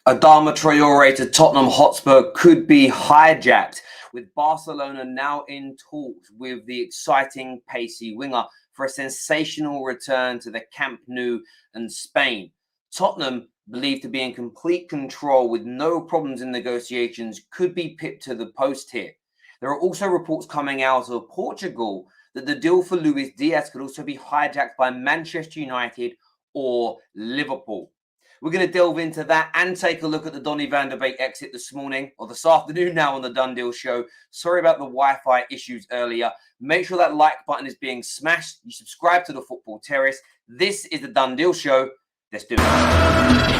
Adama Traore to Tottenham Hotspur could be hijacked, with Barcelona now in talks with the exciting pacey winger for a sensational return to the Camp Nou in Spain. Tottenham, believed to be in complete control with no problems in negotiations, could be pipped to the post here. There are also reports coming out of Portugal that the deal for Luis Daiz could also be hijacked by Manchester United or Liverpool. We're going to delve into that and take a look at the Donny Van de Beek exit this morning, or this afternoon now on the Done Deal Show. Sorry about the Wi-Fi issues earlier. Make sure that like button is being smashed. You subscribe to the Football Terrace. This is the Done Deal Show. Let's do it.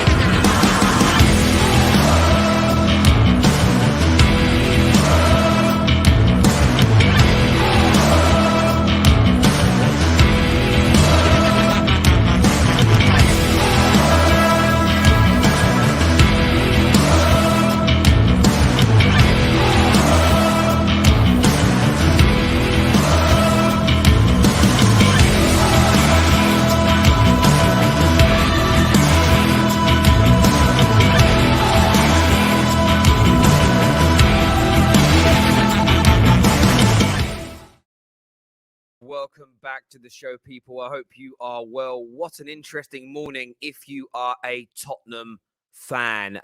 Welcome back to the show, people. I hope you are well. What an interesting morning if you are a Tottenham fan.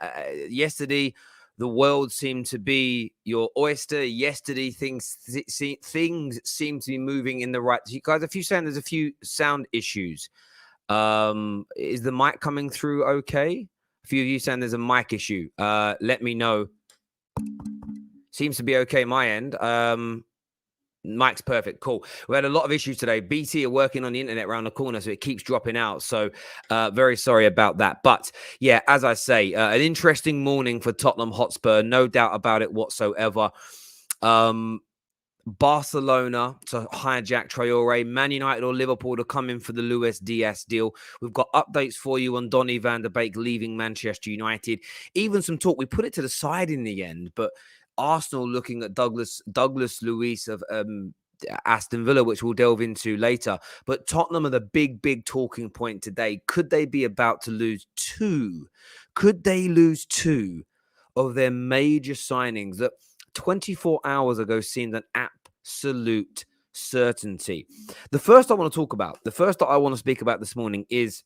Yesterday, the world seemed to be your oyster. Yesterday, things seem to be moving in the right. You guys, there's a few sound issues. Is the mic coming through okay? A few of you saying there's a mic issue. Let me know. Seems to be okay my end. Mike's perfect. Cool. We had a lot of issues today. BT are working on the internet around the corner, so it keeps dropping out. So very sorry about that. But yeah, as I say, an interesting morning for Tottenham Hotspur. No doubt about it whatsoever. Barcelona to hijack Traore, Man United or Liverpool to come in for the Luis Daiz deal. We've got updates for you on Donny Van de Beek leaving Manchester United. Even some talk. We put it to the side in the end, but Arsenal looking at Douglas Luiz of Aston Villa, which we'll delve into later. But Tottenham are the big talking point today. Could they be about to lose two? Could they lose two of their major signings that 24 hours ago seemed an absolute certainty? The first I want to speak about this morning is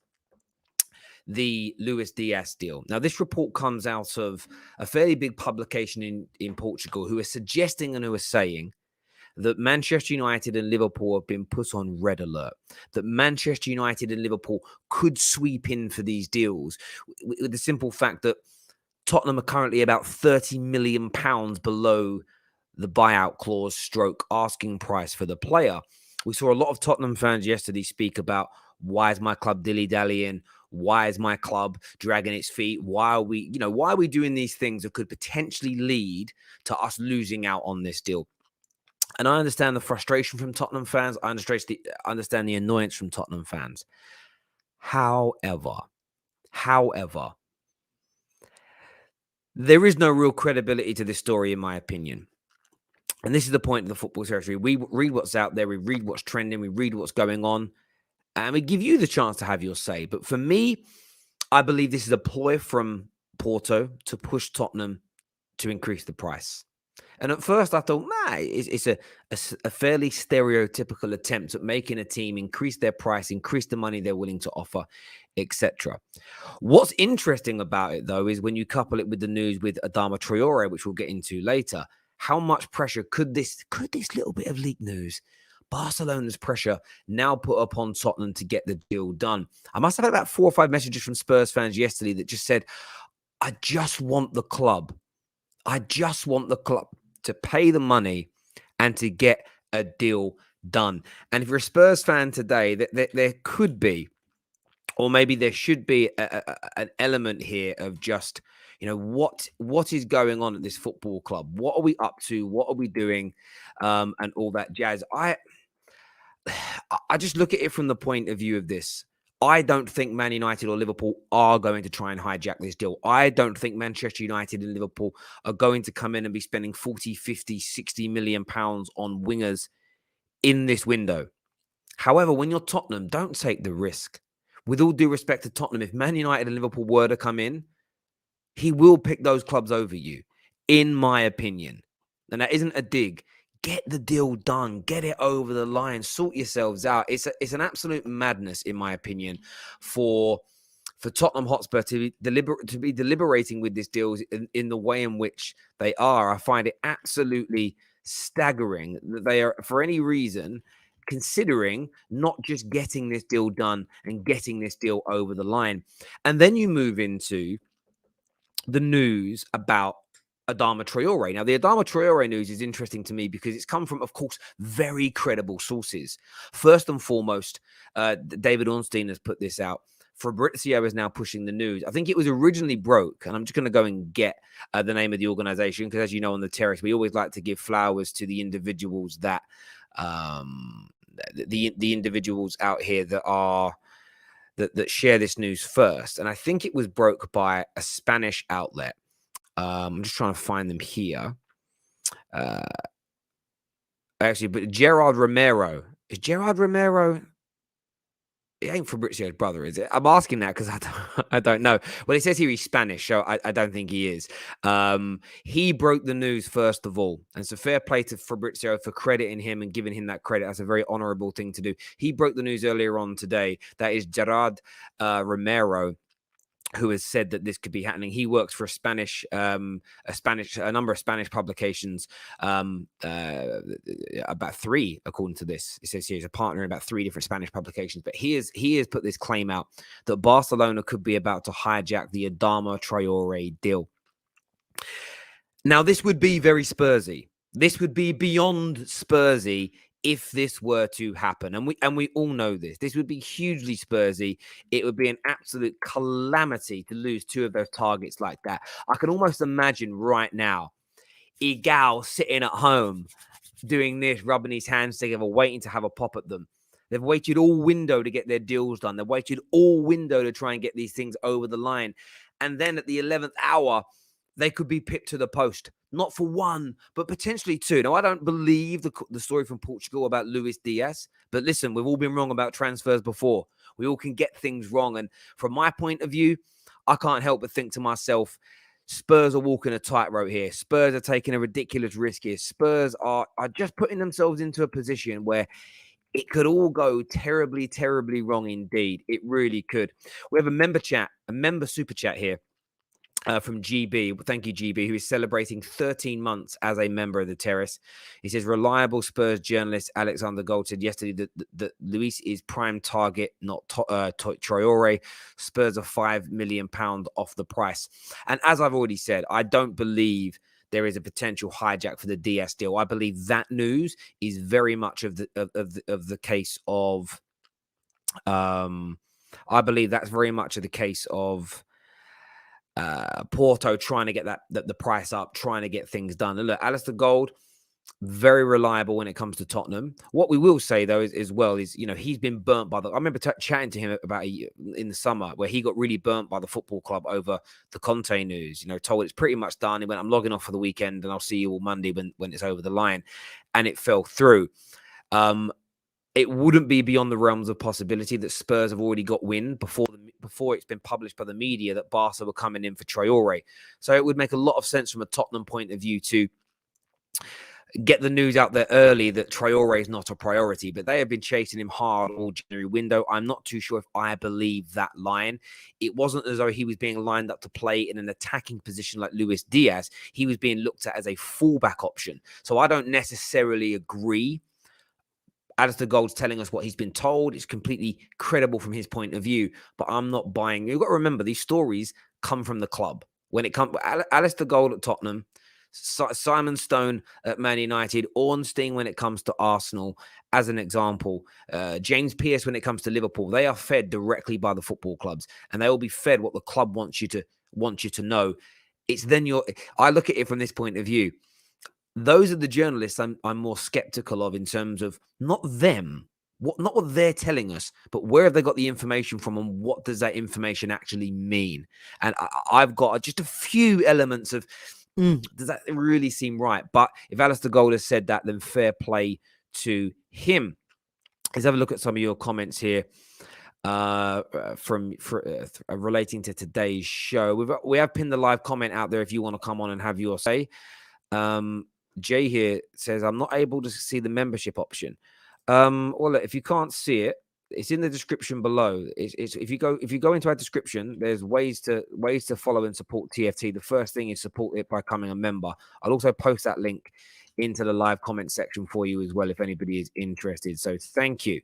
the Luis Daiz deal. Now, this report comes out of a fairly big publication in Portugal who are suggesting and who are saying that Manchester United and Liverpool have been put on red alert, that Manchester United and Liverpool could sweep in for these deals with the simple fact that Tottenham are currently about £30 million below the buyout clause stroke asking price for the player. We saw a lot of Tottenham fans yesterday speak about, why is my club dilly-dallying? Why is my club dragging its feet? Why are we doing these things that could potentially lead to us losing out on this deal? And I understand the frustration from Tottenham fans. I understand the annoyance from Tottenham fans. However, there is no real credibility to this story, in my opinion. And this is the point of the football territory. We read what's out there. We read what's trending. We read what's going on. And we give you the chance to have your say. But for me, I believe this is a ploy from Porto to push Tottenham to increase the price. And at first I thought, it's a fairly stereotypical attempt at making a team increase their price, increase the money they're willing to offer, etc. What's interesting about it, though, is when you couple it with the news with Adama Traore, which we'll get into later, how much pressure could this little bit of leak news, Barcelona's pressure, now put upon Tottenham to get the deal done? I must have had about 4 or 5 messages from Spurs fans yesterday that just said, I just want the club to pay the money and to get a deal done. And if you're a Spurs fan today, there could be, or maybe there should be an element here of just, what is going on at this football club? What are we up to? What are we doing? And all that jazz. I just look at it from the point of view of this. I don't think Man United or Liverpool are going to try and hijack this deal. I don't think Manchester United and Liverpool are going to come in and be spending 40, 50, 60 million pounds on wingers in this window. However, when you're Tottenham, don't take the risk. With all due respect to Tottenham, if Man United and Liverpool were to come in, He will pick those clubs over you, in my opinion. And that isn't a dig. Get the deal done. Get it over the line. Sort yourselves out. It's an absolute madness, in my opinion, for Tottenham Hotspur to be deliberating with this deal in the way in which they are. I find it absolutely staggering that they are, for any reason, considering not just getting this deal done and getting this deal over the line. And then you move into the news about Adama Traore. Now, the Adama Traore news is interesting to me because it's come from, of course, very credible sources. First and foremost, David Ornstein has put this out. Fabrizio is now pushing the news. I think it was originally broke, and I'm just going to go and get the name of the organization because, as you know, on the terrace, we always like to give flowers to the individuals that the individuals out here that are that share this news first. And I think it was broke by a Spanish outlet. I'm just trying to find them here. Actually, but Gerard Romero. Is Gerard Romero? It ain't Fabrizio's brother, is it? I'm asking that because I don't know. Well, it says here he's Spanish, so I don't think he is. He broke the news first of all. And so fair play to Fabrizio for crediting him and giving him that credit. That's a very honorable thing to do. He broke the news earlier on today. That is Gerard Romero, who has said that this could be happening. He works for a number of Spanish publications, about 3, according to this. It says he's a partner in about 3 different Spanish publications. But he has put this claim out that Barcelona could be about to hijack the Adama Traore deal. Now, this would be very Spursy. This would be beyond Spursy if this were to happen. And we all know this. This would be hugely Spursy. It would be an absolute calamity to lose 2 of those targets like that. I can almost imagine right now Igal sitting at home doing this, rubbing his hands together, waiting to have a pop at them. They've waited all window to get their deals done. They've waited all window to try and get these things over the line. And then at the 11th hour, they could be pipped to the post, not for 1, but potentially 2. Now, I don't believe the story from Portugal about Luis Daiz, but listen, we've all been wrong about transfers before. We all can get things wrong. And from my point of view, I can't help but think to myself, Spurs are walking a tightrope here. Spurs are taking a ridiculous risk here. Spurs are just putting themselves into a position where it could all go terribly, terribly wrong indeed. It really could. We have a member super chat here. From GB. Thank you, GB, who is celebrating 13 months as a member of the Terrace. He says, reliable Spurs journalist Alexander Gold said yesterday that Luis is prime target, not Traore. Spurs are £5 million off the price. And as I've already said, I don't believe there is a potential hijack for the Diaz deal. I believe that news is very much of the case of. I believe that's very much of the case of Porto trying to get the price up, trying to get things done. And look, Alistair Gold, very reliable when it comes to Tottenham. What we will say though is he's been burnt by I remember chatting to him about in the summer where he got really burnt by the football club over the Conte news. Told it's pretty much done. He went, I'm logging off for the weekend and I'll see you all Monday when it's over the line, and it fell through. It wouldn't be beyond the realms of possibility that Spurs have already got wind before it's been published by the media that Barca were coming in for Traore. So it would make a lot of sense from a Tottenham point of view to get the news out there early that Traore is not a priority, but they have been chasing him hard all January window. I'm not too sure if I believe that line. It wasn't as though he was being lined up to play in an attacking position like Luis Daiz. He was being looked at as a fallback option. So I don't necessarily agree. Alistair Gold's telling us what he's been told. It's completely credible from his point of view, but I'm not buying. You've got to remember, these stories come from the club. When it comes, Alistair Gold at Tottenham, Simon Stone at Man United, Ornstein when it comes to Arsenal, as an example, James Pearce when it comes to Liverpool, they are fed directly by the football clubs, and they will be fed what the club wants you to know. It's then I look at it from this point of view. Those are the journalists I'm more skeptical of in terms of not what they're telling us, but where have they got the information from and what does that information actually mean? And I've got just a few elements of, does that really seem right? But if Alistair Gold has said that, then fair play to him. Let's have a look at some of your comments here. relating to today's show. We have pinned the live comment out there if you want to come on and have your say. Jay here says, I'm not able to see the membership option. Well, look, if you can't see it, it's in the description below. It's if you go into our description, there's ways to follow and support TFT. The first thing is support it by becoming a member. I'll also post that link into the live comment section for you as well if anybody is interested. So thank you.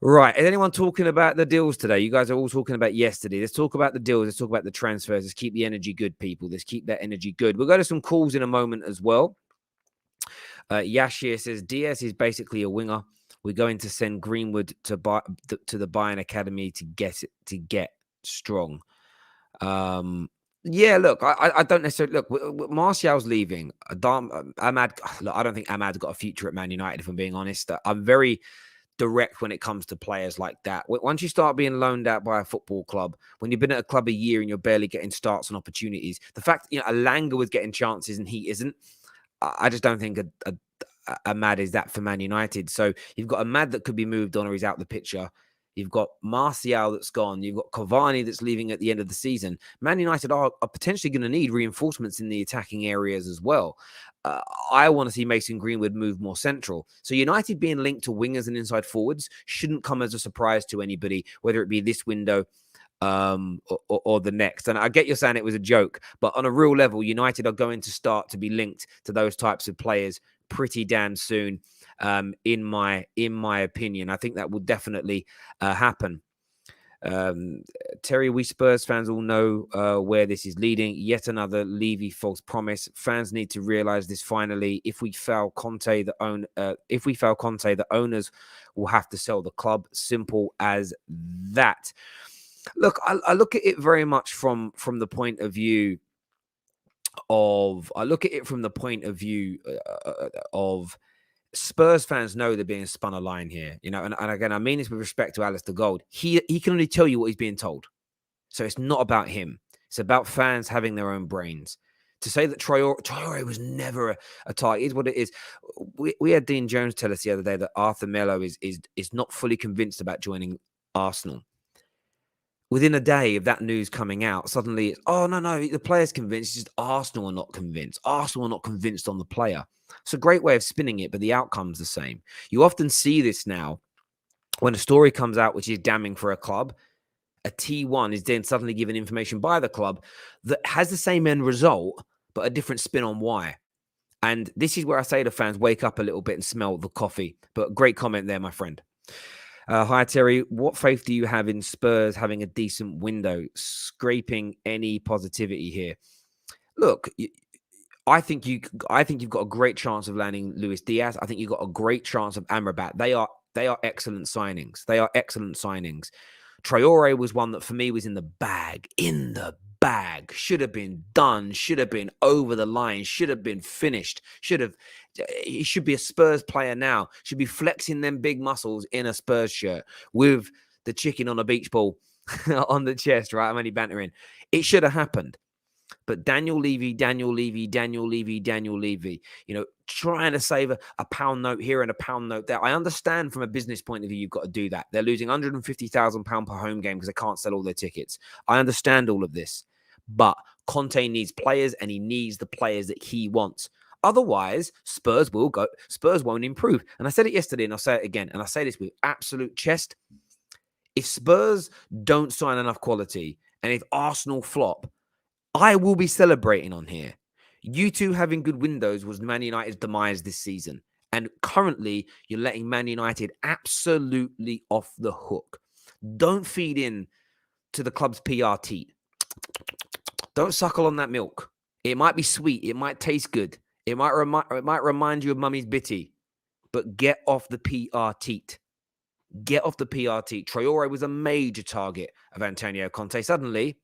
Right. Is anyone talking about the deals today? You guys are all talking about yesterday. Let's talk about the deals. Let's talk about the transfers. Let's keep the energy good, people. Let's keep that energy good. We'll go to some calls in a moment as well. Yashir says Diaz is basically a winger. We're going to send Greenwood to the Bayern Academy to get strong. Yeah, look, I don't necessarily look. Martial's leaving. Ahmad. Look, I don't think Ahmad's got a future at Man United. If I'm being honest, I'm very direct when it comes to players like that. Once you start being loaned out by a football club, when you've been at a club a year and you're barely getting starts and opportunities, the fact Alanga was getting chances and he isn't, I just don't think Ahmad is that for Man United. So you've got Ahmad that could be moved on or he's out the picture. You've got Martial that's gone. You've got Cavani that's leaving at the end of the season. Man United are potentially going to need reinforcements in the attacking areas as well. I want to see Mason Greenwood move more central. So United being linked to wingers and inside forwards shouldn't come as a surprise to anybody, whether it be this window or the next. And I get you're saying it was a joke, but on a real level, United are going to start to be linked to those types of players pretty damn soon. In my opinion, I think that will definitely happen. Terry, we Spurs fans all know where this is leading. Yet another Levy false promise. Fans need to realize this finally. If we fail Conte, the owners will have to sell the club. Simple as that. Look, I look at it very much from the point of view of Spurs fans know they're being spun a line here, and again, I mean this with respect to Alistair Gold. He can only tell you what he's being told. So it's not about him. It's about fans having their own brains. To say that Traore was never a target is what it is. We had Dean Jones tell us the other day that Arthur Melo is not fully convinced about joining Arsenal. Within a day of that news coming out, suddenly it's, oh, no, the player's convinced. It's just Arsenal are not convinced. Arsenal are not convinced on the player. It's a great way of spinning it, but the outcome's the same. You often see this now when a story comes out which is damning for a club. A T1 is then suddenly given information by the club that has the same end result, but a different spin on why. And this is where I say to fans, wake up a little bit and smell the coffee. But great comment there, my friend. Hi, Terry. What faith do you have in Spurs having a decent window, scraping any positivity here? Look, I think you've got a great chance of landing Luis Diaz. I think you've got a great chance of Amrabat. They are excellent signings. Traore was one that for me was in the bag. Should have been done, should have been over the line, should have been finished, he should be a Spurs player now, should be flexing them big muscles in a Spurs shirt with the chicken on a beach ball on the chest, right? I'm only bantering. It should have happened. But Daniel Levy, trying to save a pound note here and a pound note there. I understand from a business point of view, you've got to do that. They're losing £150,000 per home game because they can't sell all their tickets. I understand all of this. But Conte needs players and he needs the players that he wants. Otherwise, Spurs won't improve. And I said it yesterday and I'll say it again. And I say this with absolute chest. If Spurs don't sign enough quality and if Arsenal flop, I will be celebrating on here. You two having good windows was Man United's demise this season. And currently, you're letting Man United absolutely off the hook. Don't feed in to the club's PR teat. Don't suckle on that milk. It might be sweet. It might taste good. It might remind you of mummy's bitty. But get off the PR teat. Get off the PR teat. Traore was a major target of Antonio Conte. Suddenly,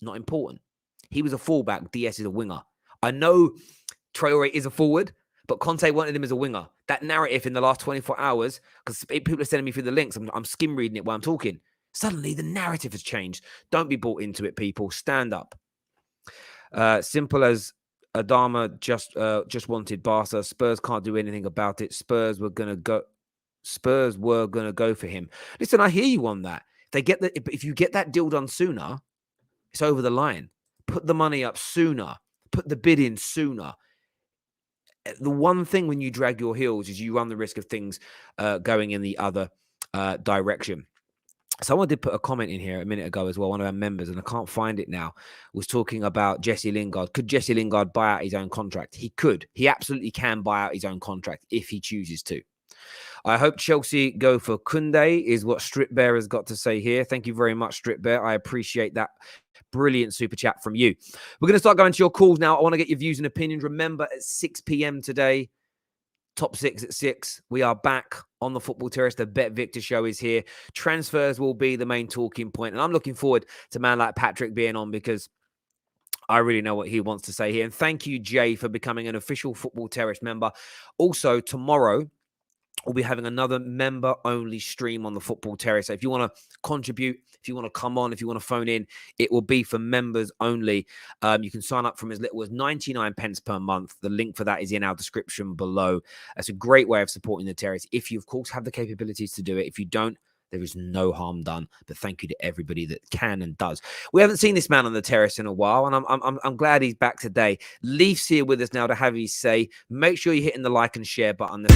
not important. He was a fullback. Diaz is a winger. I know Traore is a forward, but Conte wanted him as a winger. That narrative in the last 24 hours, because people are sending me through the links, I'm skim reading it while I'm talking. Suddenly, the narrative has changed. Don't be bought into it, people. Stand up. Simple as Adama just wanted Barca. Spurs can't do anything about it. Spurs were going to go. Spurs were going to go for him. Listen, I hear you on that. If you get that deal done sooner, it's over the line. Put the money up sooner. Put the bid in sooner. The one thing when you drag your heels is you run the risk of things going in the other direction. Someone did put a comment in here a minute ago as well, one of our members, and I can't find it now, was talking about Jesse Lingard. Could Jesse Lingard buy out his own contract? He could. He absolutely can buy out his own contract if he chooses to. I hope Chelsea go for Koundé, is what Strip Bear has got to say here. Thank you very much, Strip Bear. I appreciate that brilliant super chat from you. We're going to start going to your calls now. I want to get your views and opinions. Remember, at 6 p.m. today, Top 6 at 6. We are back on the Football Terrace. The Bet Victor show is here. Transfers will be the main talking point. And I'm looking forward to a man like Patrick being on because I really know what he wants to say here. And thank you, Jay, for becoming an official Football Terrace member. Also, tomorrow, we'll be having another member-only stream on the Football Terrace. So if you want to contribute, if you want to come on, if you want to phone in, it will be for members only. You can sign up from as little as 99 pence per month. The link for that is in our description below. That's a great way of supporting the Terrace. If you, of course, have the capabilities to do it. If you don't, there is no harm done. But thank you to everybody that can and does. We haven't seen this man on the Terrace in a while, and I'm glad he's back today. Leaf's here with us now to have his say. Make sure you're hitting the like and share button.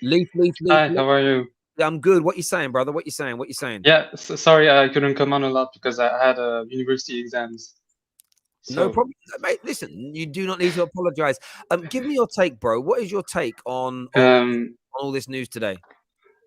Leaf. Hi, how are you? I'm good. What you saying, brother? What you saying? Yeah, sorry I couldn't come on a lot because I had university exams. No So, problem, mate. Listen, you do not need to apologize. Give me your take, bro. What is your take on all this news today?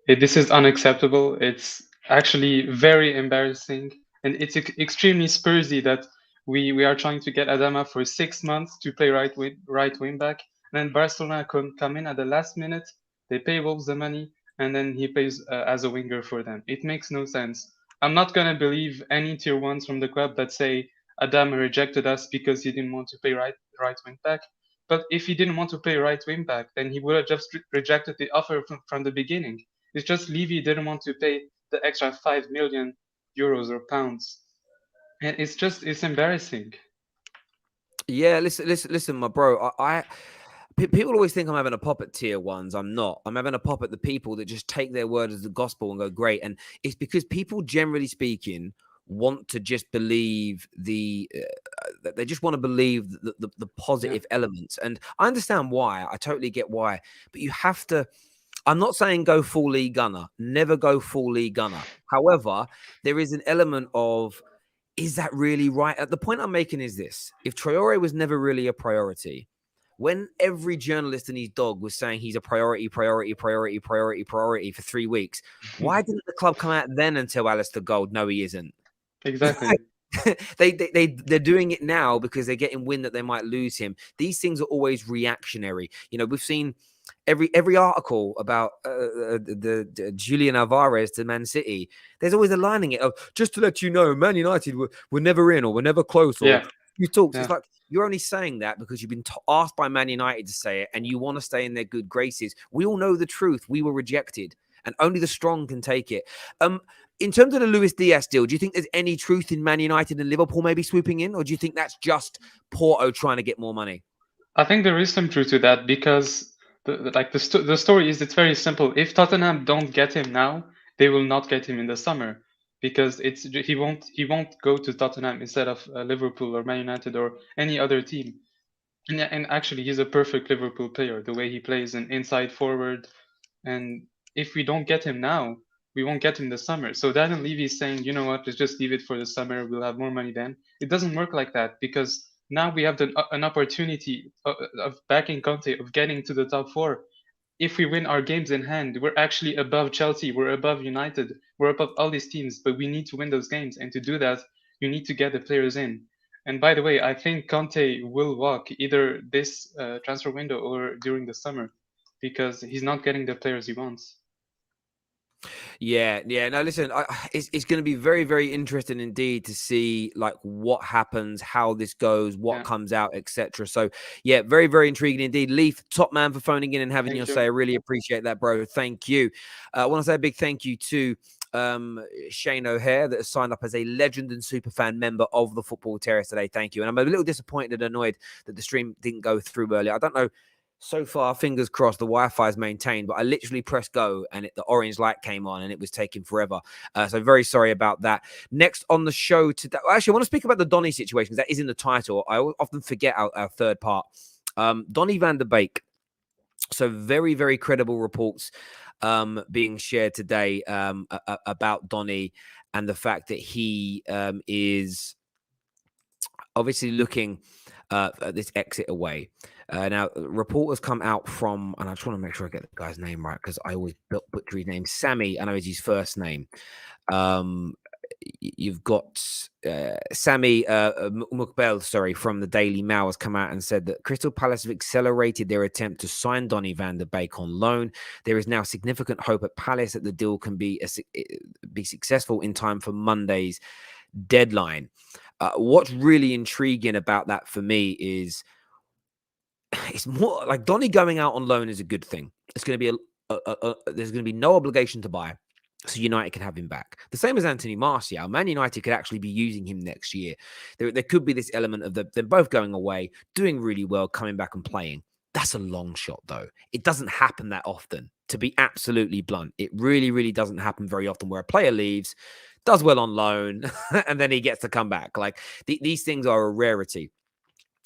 this is unacceptable. It's actually very embarrassing, and it's extremely Spursy that we are trying to get Adama for 6 months to play right wing back, and then Barcelona come in at the last minute. They pay Wolves the money, and then he plays as a winger for them. It makes no sense. I'm not gonna believe any tier ones from the club that say Adama rejected us because he didn't want to play right wing back. But if he didn't want to play right wing back, then he would have just rejected the offer from the beginning. It's just Levy didn't want to pay the extra 5 million euros or pounds. And it's embarrassing. Yeah, listen, my bro. People always think I'm having a pop at tier ones. I'm not. I'm having a pop at the people that just take their word as the gospel and go, great. And it's because people, generally speaking, want to just believe they just want to believe the positive elements. And I understand why. I totally get why. But you have to. I'm not saying go full Lee Gunner. Never go full Lee Gunner. However, there is an element of, is that really right? The point I'm making is this. If Traore was never really a priority, when every journalist and his dog was saying he's a priority for 3 weeks, why didn't the club come out then and tell Alistair Gold, no, he isn't? Exactly. They're doing it now because they're getting wind that they might lose him. These things are always reactionary. You know, we've seen every article about the Julian Alvarez to Man City. There's always aligning it of, just to let you know, Man United were never in or were never close or you talked. It's like you're only saying that because you've been asked by Man United to say it and you want to stay in their good graces. We all know the truth. We were rejected and only the strong can take it. In terms of the Luis Daiz deal, do you think there's any truth in Man United and Liverpool maybe swooping in, or do you think that's just Porto trying to get more money? I think there is some truth to that because the story is, it's very simple. If Tottenham don't get him now, they will not get him in the summer because he won't go to Tottenham instead of Liverpool or Man United or any other team. And actually, he's a perfect Liverpool player. The way he plays an inside forward, and if we don't get him now, we won't get him this summer. So Daniel Levy is saying, you know what, let's just leave it for the summer. We'll have more money then. It doesn't work like that because now we have an opportunity of backing Conte, of getting to the top four. If we win our games in hand, we're actually above Chelsea, we're above United, we're above all these teams, but we need to win those games. And to do that, you need to get the players in. And by the way, I think Conte will walk either this transfer window or during the summer because he's not getting the players he wants. Yeah. No, listen, it's going to be very, very interesting indeed to see like what happens, how this goes, what comes out, etc. So, yeah, very, very intriguing indeed. Leaf, top man for phoning in and having your say. I really appreciate that, bro. Thank you. I want to say a big thank you to Shane O'Hare that has signed up as a legend and superfan member of the Football Terrace today. Thank you. And I'm a little disappointed and annoyed that the stream didn't go through earlier. I don't know. So far, fingers crossed, the Wi-Fi is maintained, but I literally pressed go and the orange light came on and it was taking forever. So very sorry about that. Next on the show today, actually, I want to speak about the Donny situation. That is in the title. I often forget our third part. Donny Van de Beek. So very, very credible reports being shared today about Donny and the fact that he is obviously looking at this exit away. Now, reporters come out from, and I just want to make sure I get the guy's name right because I always butcher his name. Sammy, I know is his first name. You've got Sammy Mukbel, sorry, from the Daily Mail has come out and said that Crystal Palace have accelerated their attempt to sign Donny Van de Beek on loan. There is now significant hope at Palace that the deal can be successful in time for Monday's deadline. What's really intriguing about that for me is it's more like Donny going out on loan is a good thing. It's going to be there's going to be no obligation to buy, so United can have him back. The same as Anthony Martial. Man United could actually be using him next year. There could be this element of them both going away, doing really well, coming back and playing. That's a long shot, though. It doesn't happen that often, to be absolutely blunt. It really, really doesn't happen very often where a player leaves, does well on loan, and then he gets to come back. Like these things are a rarity.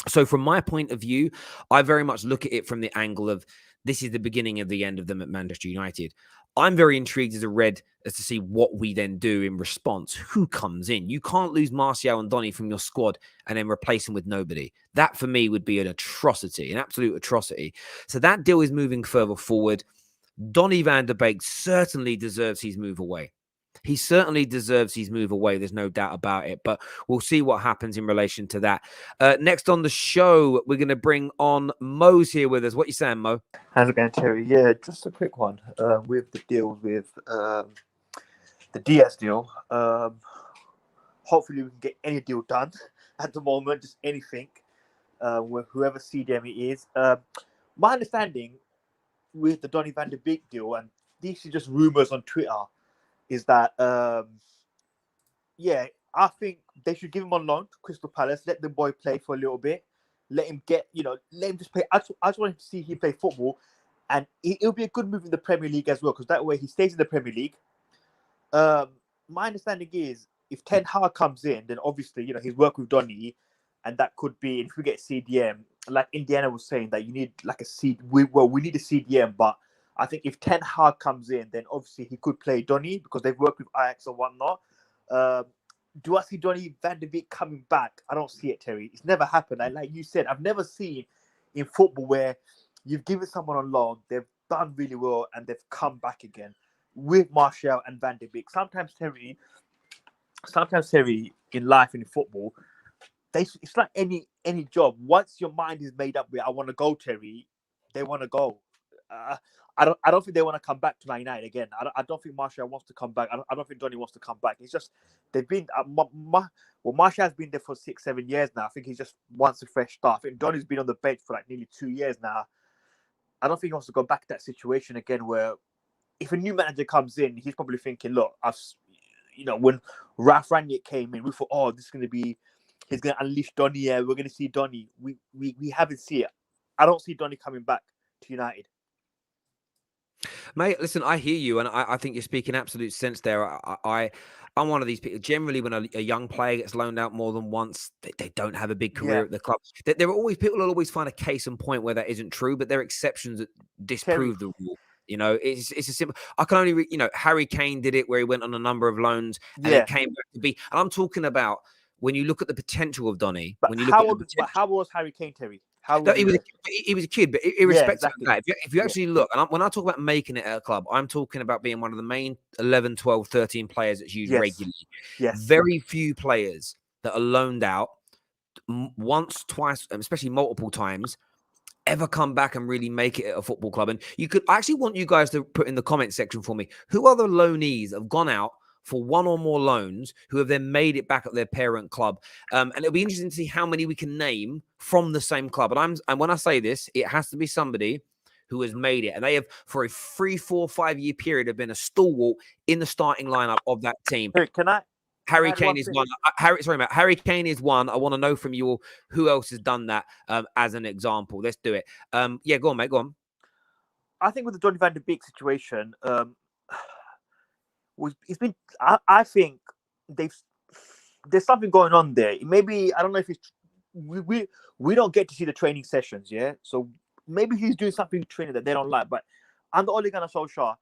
So from my point of view, I very much look at it from the angle of this is the beginning of the end of them at Manchester United. I'm very intrigued as a Red as to see what we then do in response. Who comes in? You can't lose Martial and Donny from your squad and then replace them with nobody. That for me would be an atrocity, an absolute atrocity. So that deal is moving further forward. Donny Van de Beek certainly deserves his move away. He certainly deserves his move away. There's no doubt about it. But we'll see what happens in relation to that. Next on the show, we're going to bring on Mo's here with us. What you saying, Mo? How's it going, Terry? Yeah, just a quick one. With the deal with the Diaz deal. Hopefully, we can get any deal done at the moment. Just anything. With whoever CDM it is. My understanding with the Donny Van de Beek deal, and these are just rumors on Twitter, is that I think they should give him on loan to Crystal Palace, let the boy play for a little bit, let him just play. I just want to see him play football, and it'll be a good move in the Premier League as well, because that way he stays in the Premier League. My understanding is if Ten Hag comes in, then obviously he's worked with Donny, and that could be, if we get CDM, like Indiana was saying, that you need like a seed. We need a CDM, but I think if Ten Hag comes in, then obviously he could play Donny because they've worked with Ajax and whatnot. Do I see Donny Van de Beek coming back? I don't see it, Terry. It's never happened. Like you said, I've never seen in football where you've given someone on loan, they've done really well, and they've come back again with Martial and Van de Beek. Sometimes Terry, in life and in football, it's like any job. Once your mind is made up with, I want to go, Terry, they want to go. I don't think they want to come back to Man United again. I don't think Martial wants to come back. I don't think Donny wants to come back. It's just they've been Martial has been there for 6-7 years now. I think he just wants a fresh start. I think Donny's been on the bench for like nearly 2 years now. I don't think he wants to go back to that situation again where if a new manager comes in, he's probably thinking, look, when Ralph Rangnick came in, we thought, he's going to unleash Donny. Yeah, we're going to see Donny. We haven't seen it. I don't see Donny coming back to United. Mate, listen, I hear you, and I think you're speaking absolute sense there. I'm one of these people. Generally, when a young player gets loaned out more than once, they don't have a big career at the club. There are always people will always find a case in point where that isn't true, but there are exceptions that disprove the rule. It's a simple. I can only Harry Kane did it where he went on a number of loans and it came back to be. And I'm talking about when you look at the potential of Donny. But how was Harry Kane, Terry? He was a kid, but irrespective of that, if you actually look, and when I talk about making it at a club, I'm talking about being one of the main 11, 12, 13 players that's used regularly. Yes. Very few players that are loaned out once, twice, and especially multiple times, ever come back and really make it at a football club. And I actually want you guys to put in the comment section for me, who are the loanees that have gone out for one or more loans who have then made it back at their parent club. And it'll be interesting to see how many we can name from the same club. And when I say this, it has to be somebody who has made it. And they have, for a 3, 4, 5 year period, have been a stalwart in the starting lineup of that team. Can I Harry add Kane one is thing? one. Harry Kane is one. I want to know from you all who else has done that as an example. Let's do it. Yeah, go on, mate. Go on. I think with the Donny Van de Beek situation, it's been. I think there's something going on there. Maybe I don't know if it's we don't get to see the training sessions, yeah. So maybe he's doing something training that they don't like. But under Ole Gunnar Solskjaer,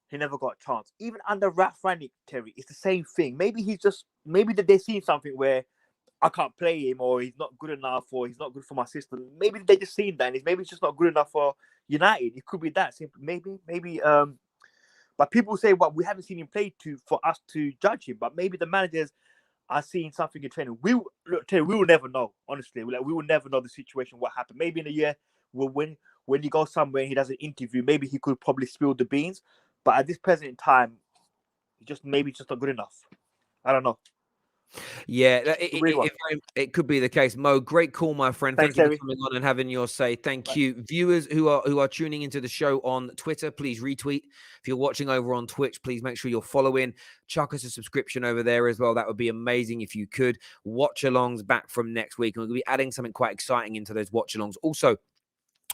he never got a chance. Even under Ralf Rangnick, Terry, it's the same thing. Maybe they're seeing something where I can't play him, or he's not good enough, or he's not good for my system. Maybe they just seen that, and maybe it's just not good enough for United. It could be that simple. Maybe. But people say, well, we haven't seen him play for us to judge him. But maybe the managers are seeing something in training. We will never know. Honestly, we will never know the situation, what happened. Maybe in a year, when you go somewhere and he does an interview, maybe he could probably spill the beans. But at this present time, maybe just not good enough. I don't know. Yeah, it could be the case. Mo, great call, my friend. Thanks, Thank you Terry. for coming on and having your say. Thank you. Viewers who are tuning into the show on Twitter, please retweet. If you're watching over on Twitch, please make sure you're following. Chuck us a subscription over there as well. That would be amazing if you could. Watch-alongs back from next week. And we're going to be adding something quite exciting into those watch-alongs. Also,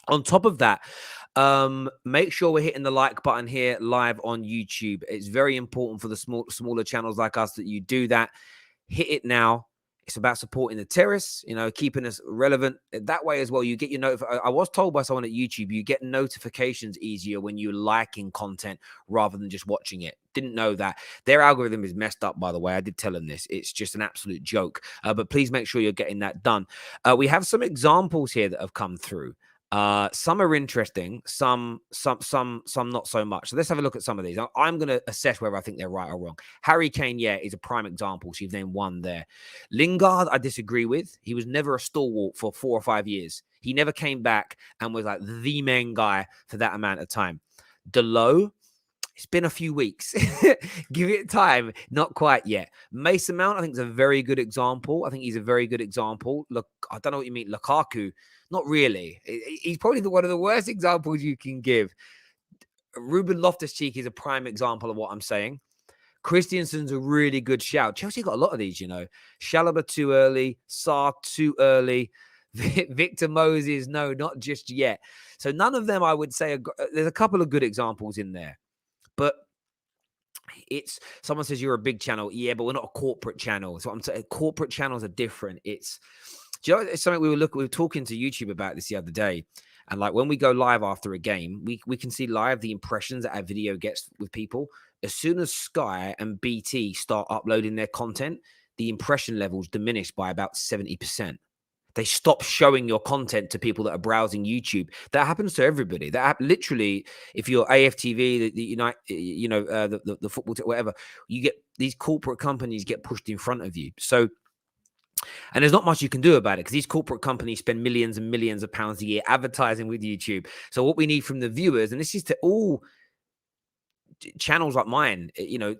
on top of that, make sure we're hitting the like button here live on YouTube. It's very important for the smaller channels like us that you do that. Hit it now. It's about supporting the terrace, keeping us relevant that way as well. You get your I was told by someone at YouTube, you get notifications easier when you're liking content rather than just watching it. Didn't know that. Their algorithm is messed up, by the way. I did tell them this. It's just an absolute joke. But please make sure you're getting that done. We have some examples here that have come through. Some are interesting, some not so much. So let's have a look at some of these. I'm going to assess whether I think they're right or wrong. Harry Kane, is a prime example. So you've named one there. Lingard, I disagree with. He was never a stalwart for 4 or 5 years. He never came back and was like the main guy for that amount of time. Delo, it's been a few weeks. Give it time. Not quite yet. Mason Mount, I think, is a very good example. I think he's a very good example. Look, I don't know what you mean. Lukaku, not really. He's probably one of the worst examples you can give. Ruben Loftus-Cheek is a prime example of what I'm saying. Christensen's a really good shout. Chelsea got a lot of these, Chalobah too early. Sarr too early. Victor Moses, no, not just yet. So none of them, I would say, there's a couple of good examples in there. But someone says you're a big channel. Yeah, but we're not a corporate channel. So I'm saying corporate channels are different. It's something we were talking to YouTube about this the other day. And like when we go live after a game, we can see live the impressions that our video gets with people. As soon as Sky and BT start uploading their content, the impression levels diminish by about 70%. They stop showing your content to people that are browsing YouTube. That happens to everybody. Literally, if you're AFTV, the football, whatever, you get these corporate companies get pushed in front of you. So, and there's not much you can do about it because these corporate companies spend millions and millions of pounds a year advertising with YouTube. So what we need from the viewers, and this is to all channels like mine,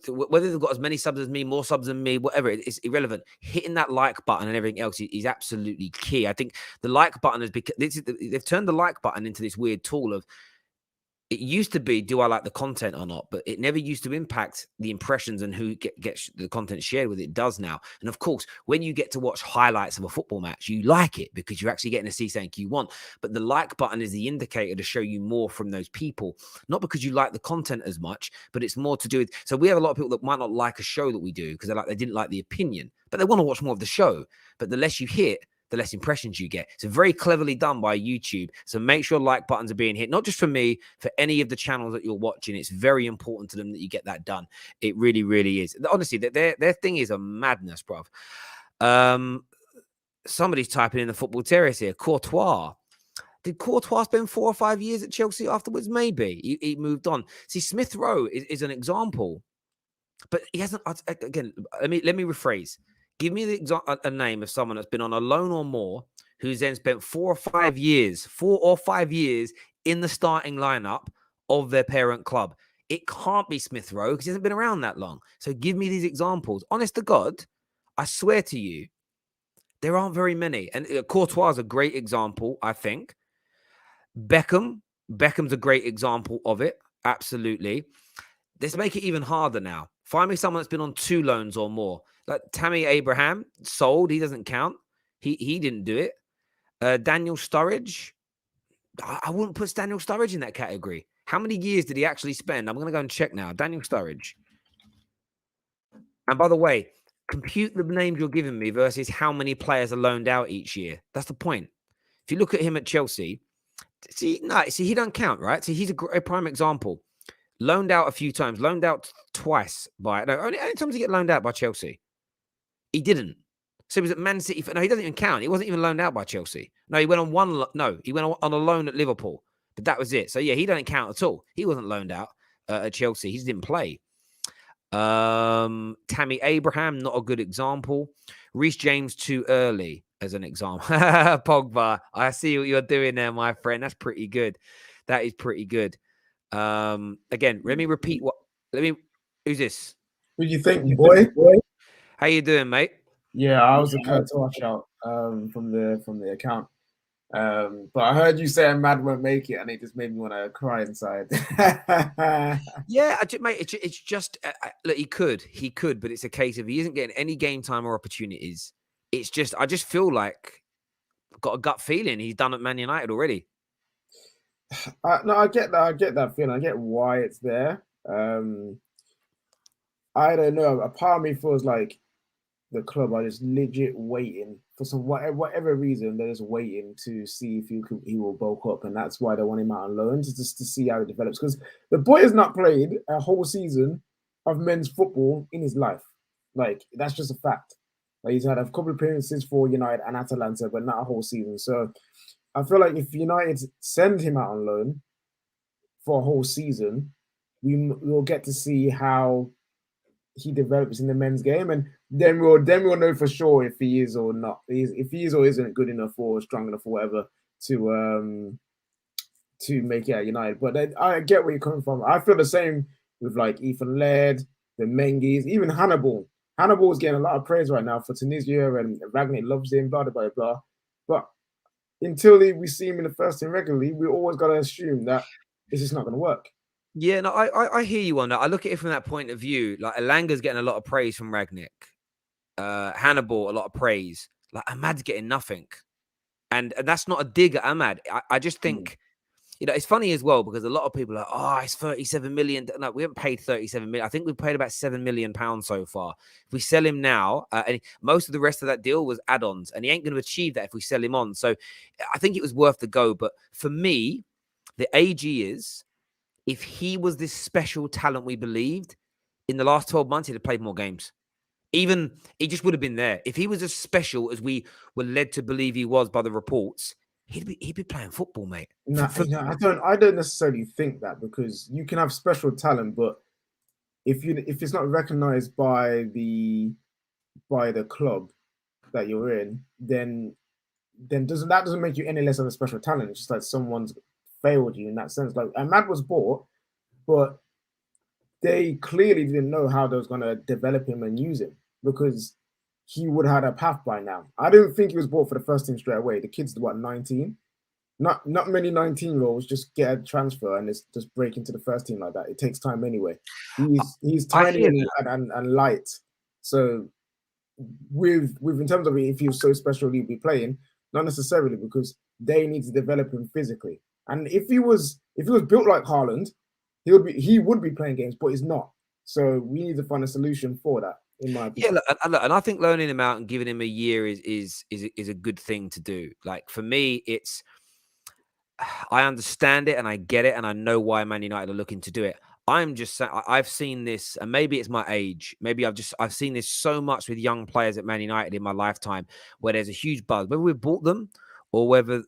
whether they've got as many subs as me, more subs than me, whatever, it's irrelevant. Hitting that like button and everything else is absolutely key. I think the like button is because they've turned the like button into this weird tool of, it used to be, do I like the content or not? But it never used to impact the impressions and who gets the content shared with. It does now. And of course, when you get to watch highlights of a football match, you like it because you're actually getting to see something you want. But the like button is the indicator to show you more from those people, not because you like the content as much, but it's more to do with. So we have a lot of people that might not like a show that we do because they didn't like the opinion, but they want to watch more of the show. But the less you hit, the less impressions you get. It's very cleverly done by YouTube. So make sure like buttons are being hit, not just for me, for any of the channels that you're watching. It's very important to them that you get that done. It really, really is. Honestly, their thing is a madness, bruv. Somebody's typing in the football terrace here. Courtois. Did Courtois spend 4 or 5 years at Chelsea afterwards? Maybe. He moved on. See, Smith Rowe is an example. But he hasn't, again, let me rephrase. Give me a name of someone that's been on a loan or more who's then spent 4 or 5 years in the starting lineup of their parent club. It can't be Smith Rowe because he hasn't been around that long. So give me these examples. Honest to God, I swear to you, there aren't very many. And Courtois is a great example, I think. Beckham's a great example of it. Absolutely. Let's make it even harder now. Find me someone that's been on 2 loans or more. Like Tammy Abraham sold. He doesn't count. He didn't do it. Daniel Sturridge. I wouldn't put Daniel Sturridge in that category. How many years did he actually spend? I'm going to go and check now. Daniel Sturridge. And by the way, compute the names you're giving me versus how many players are loaned out each year. That's the point. If you look at him at Chelsea, see, he don't count, right? See, he's a prime example. Loaned out a few times, loaned out twice only times he get loaned out by Chelsea. He didn't. So he was at Man City. No, he doesn't even count. He wasn't even loaned out by Chelsea. No, he went on one. No, he went on a loan at Liverpool, but that was it. So yeah, he doesn't count at all. He wasn't loaned out at Chelsea. He just didn't play. Tammy Abraham, not a good example. Reece James too early as an example. Pogba, I see what you're doing there, my friend. That's pretty good. That is pretty good. Again, let me repeat who's this? Who do you think, boy? How you doing, mate? Yeah, I was a Kurt Torch out from the account. But I heard you say Ahmad won't make it, and it just made me want to cry inside. Yeah, mate, it's just look, he could, but it's a case of he isn't getting any game time or opportunities. It's just I just feel like I've got a gut feeling he's done at Man United already. No, I get that feeling. I get why it's there. I don't know. A part of me feels like the club are just legit waiting for some whatever reason. They're just waiting to see if he will bulk up, and that's why they want him out on loan, just to see how it develops. Because the boy has not played a whole season of men's football in his life. Like, that's just a fact. Like, he's had a couple of appearances for United and Atalanta, but not a whole season. So I feel like if United send him out on loan for a whole season, we'll get to see how he develops in the men's game, and then we'll know for sure if he is or not. If he is or isn't good enough or strong enough or whatever to make it at United. But I get where you're coming from. I feel the same with like Ethan Laird, the Mengies, even Hannibal. Hannibal is getting a lot of praise right now for Tunisia, and Ragnick loves him, blah, blah, blah, blah. But until we see him in the first team regularly, we always got to assume that it's just not going to work. Yeah, no, I hear you on that. I look at it from that point of view. Like, Elanga's getting a lot of praise from Ragnick. Hannibal, a lot of praise. Like, Ahmad's getting nothing. And that's not a dig at Ahmad. I just think, it's funny as well, because a lot of people are like, oh, it's 37 million. No, we haven't paid 37 million. I think we've paid about £7 million so far. If we sell him now, and most of the rest of that deal was add-ons, and he ain't going to achieve that if we sell him on. So I think it was worth the go. But for me, the AG is, if he was this special talent we believed, in the last 12 months, he'd have played more games. Even, he just would have been there. If he was as special as we were led to believe he was by the reports, he'd be playing football, mate. No, I don't necessarily think that, because you can have special talent, but if it's not recognized by the club that you're in, then doesn't make you any less of a special talent. It's just like someone's failed you in that sense. Like, Ahmad was bought, but they clearly didn't know how they was going to develop him and use him, because he would have had a path by now. I don't think he was bought for the first team straight away. The kid's 19. Not many 19-year-olds just get a transfer and just break into the first team like that. It takes time anyway. He's tiny and light. So with in terms of if he was so special, he'd be playing. Not necessarily, because they need to develop him physically. And if he was built like Haaland, he would be playing games, but he's not. So we need to find a solution for that, in my opinion. Yeah, and I think loaning him out and giving him a year is a good thing to do. Like, for me, I understand it and I get it, and I know why Man United are looking to do it. I'm just saying, I've seen this, and maybe it's my age. Maybe I've seen this so much with young players at Man United in my lifetime, where there's a huge buzz, whether we've bought them or whether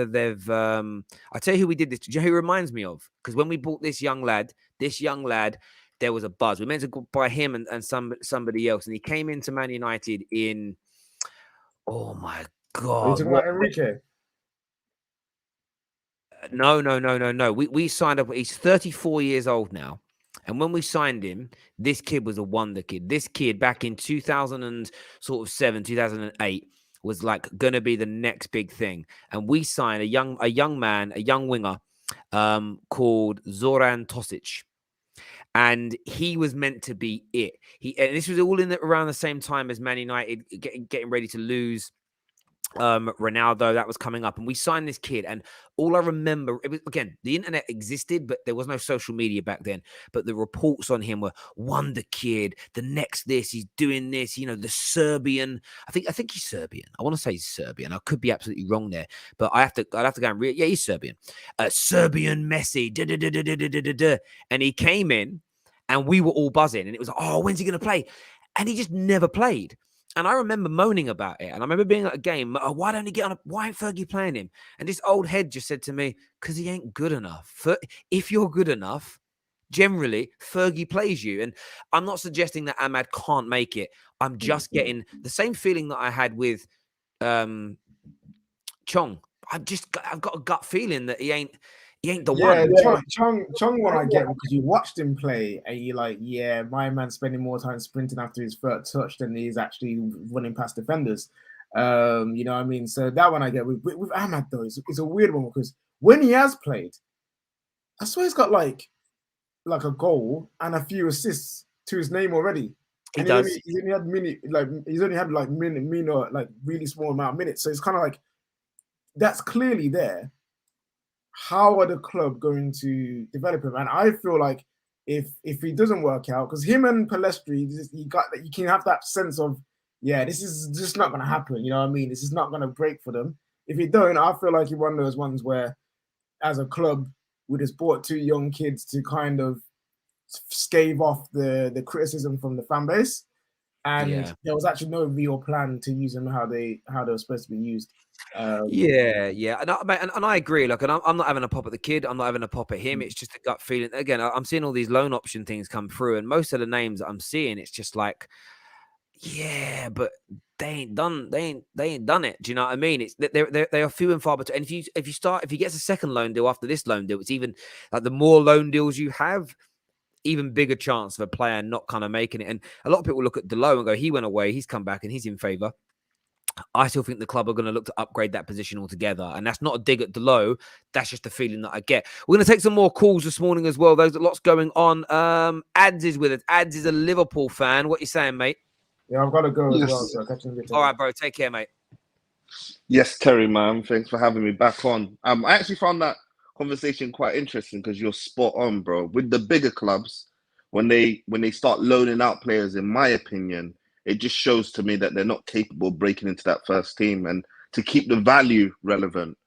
they've. I tell you who we did this. Do you know who he reminds me of? Because when we bought this young lad, there was a buzz. We meant to go buy him and somebody else, and he came into Man United in. Oh my God! Are you talking about Enrique? No. We signed up. He's 34 years old now. And when we signed him, this kid was a wonder kid. This kid back in 2007, 2008 was like going to be the next big thing. And we signed a young man, a young winger called Zoran Tosic. and he was meant to be it. And this was all around the same time as Man United getting ready to lose Ronaldo. That was coming up, and we signed this kid. And all I remember, it was, again, the internet existed, but there was no social media back then. But the reports on him were wonder kid, the next this, he's doing this, the Serbian. I think he's Serbian. I want to say he's Serbian. I could be absolutely wrong there, but I'd have to go and read. Yeah, he's Serbian. Serbian Messi. And he came in, and we were all buzzing, and it was like, oh, when's he going to play? And he just never played. And I remember moaning about it. And I remember being at a game, why don't he get on? Why ain't Fergie playing him? And this old head just said to me, because he ain't good enough. If you're good enough, generally, Fergie plays you. And I'm not suggesting that Ahmad can't make it. I'm just getting the same feeling that I had with Chong. I've got a gut feeling that he ain't the one. Chong one I get because you watched him play and you're like, yeah, my man's spending more time sprinting after his first touch than he's actually running past defenders. You know what I mean? So that one I get. With Ahmad though, it's a weird one because when he has played, I swear he's got like a goal and a few assists to his name already. He does. He's only had really small amount of minutes. So it's kind of like that's clearly there. How are the club going to develop him? And I feel like if he doesn't work out, because him and Palestri, you can have that sense of, yeah, this is just not going to happen. You know what I mean? This is not going to break for them. If you don't, I feel like you're one of those ones where, as a club, we just bought 2 young kids to kind of stave off the criticism from the fan base, and there was actually no real plan to use them how they were supposed to be used. And I agree. Like, and I'm not having a pop at the kid. I'm not having a pop at him. It's just a gut feeling. Again, I'm seeing all these loan option things come through, and most of the names that I'm seeing, it's just like, yeah, but they ain't done it. Do you know what I mean? It's they are few and far between. And if he gets a second loan deal after this loan deal, it's even like the more loan deals you have, even bigger chance of a player not kind of making it. And a lot of people look at Delo and go, he went away, he's come back, and he's in favour. I still think the club are going to look to upgrade that position altogether. And that's not a dig at Delo. That's just the feeling that I get. We're going to take some more calls this morning as well. There's lots going on. Ads is with us. Ads is a Liverpool fan. What you saying, mate? Yeah, I've got to go as well. So I'll catch you later. All right, bro. Take care, mate. Yes, Terry, man. Thanks for having me back on. I actually found that conversation quite interesting because you're spot on, bro. With the bigger clubs, when they start loaning out players, in my opinion, it just shows to me that they're not capable of breaking into that first team. And to keep the value relevant,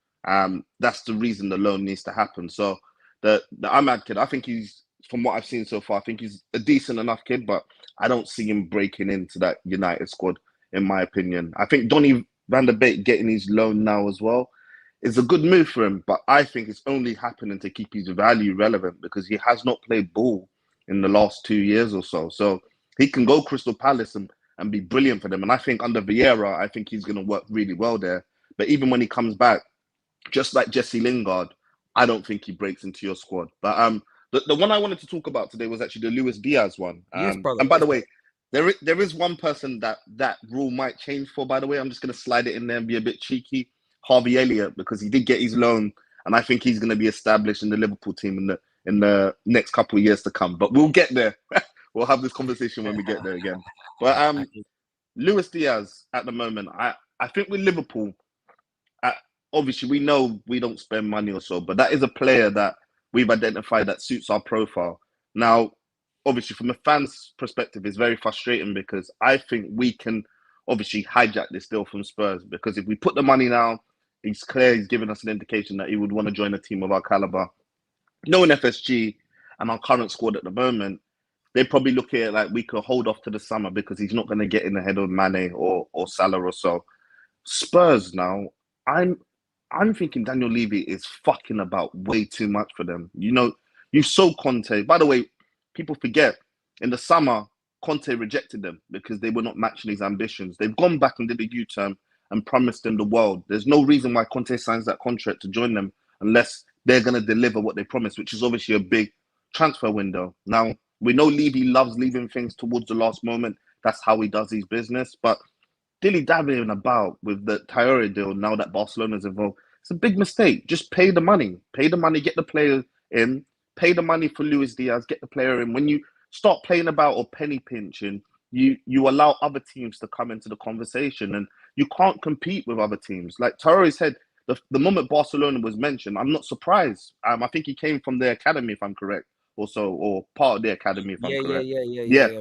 that's the reason the loan needs to happen. So the Ahmad kid, I think he's, from what I've seen so far, I think he's a decent enough kid, but I don't see him breaking into that United squad, in my opinion. I think Donny Van de Beek getting his loan now as well is a good move for him, but I think it's only happening to keep his value relevant because he has not played ball in the last 2 years or so. So he can go Crystal Palace and be brilliant for them. And I think under Vieira, I think he's going to work really well there. But even when he comes back, just like Jesse Lingard, I don't think he breaks into your squad. But the one I wanted to talk about today was actually the Luis Diaz one. Yes, brother. And by the way, there is one person that rule might change for, by the way. I'm just going to slide it in there and be a bit cheeky. Harvey Elliott, because he did get his loan. And I think he's going to be established in the Liverpool team in the next couple of years to come. But we'll get there. We'll have this conversation when we get there again. But Luis Diaz at the moment, I think with Liverpool, obviously we know we don't spend money or so, but that is a player that we've identified that suits our profile. Now, obviously from a fan's perspective, it's very frustrating because I think we can obviously hijack this deal from Spurs, because if we put the money now, it's clear he's given us an indication that he would want to join a team of our caliber. Knowing FSG and our current squad at the moment, they probably look at it like we could hold off to the summer because he's not going to get in ahead of Mane or Salah or so. Spurs now, I'm thinking Daniel Levy is fucking about way too much for them. You know, you sold Conte. By the way, people forget, in the summer, Conte rejected them because they were not matching his ambitions. They've gone back and did a U-turn and promised him the world. There's no reason why Conte signs that contract to join them unless they're going to deliver what they promised, which is obviously a big transfer window. Now, we know Levy loves leaving things towards the last moment. That's how he does his business. But dilly-dallying about with the Traore deal now that Barcelona's involved, it's a big mistake. Just pay the money. Pay the money, get the player in, pay the money for Luis Diaz, get the player in. When you start playing about or penny pinching, you allow other teams to come into the conversation, and you can't compete with other teams. Like Traore said, the moment Barcelona was mentioned, I'm not surprised. I think he came from the academy, if I'm correct, or part of the academy, if I'm correct. Yeah.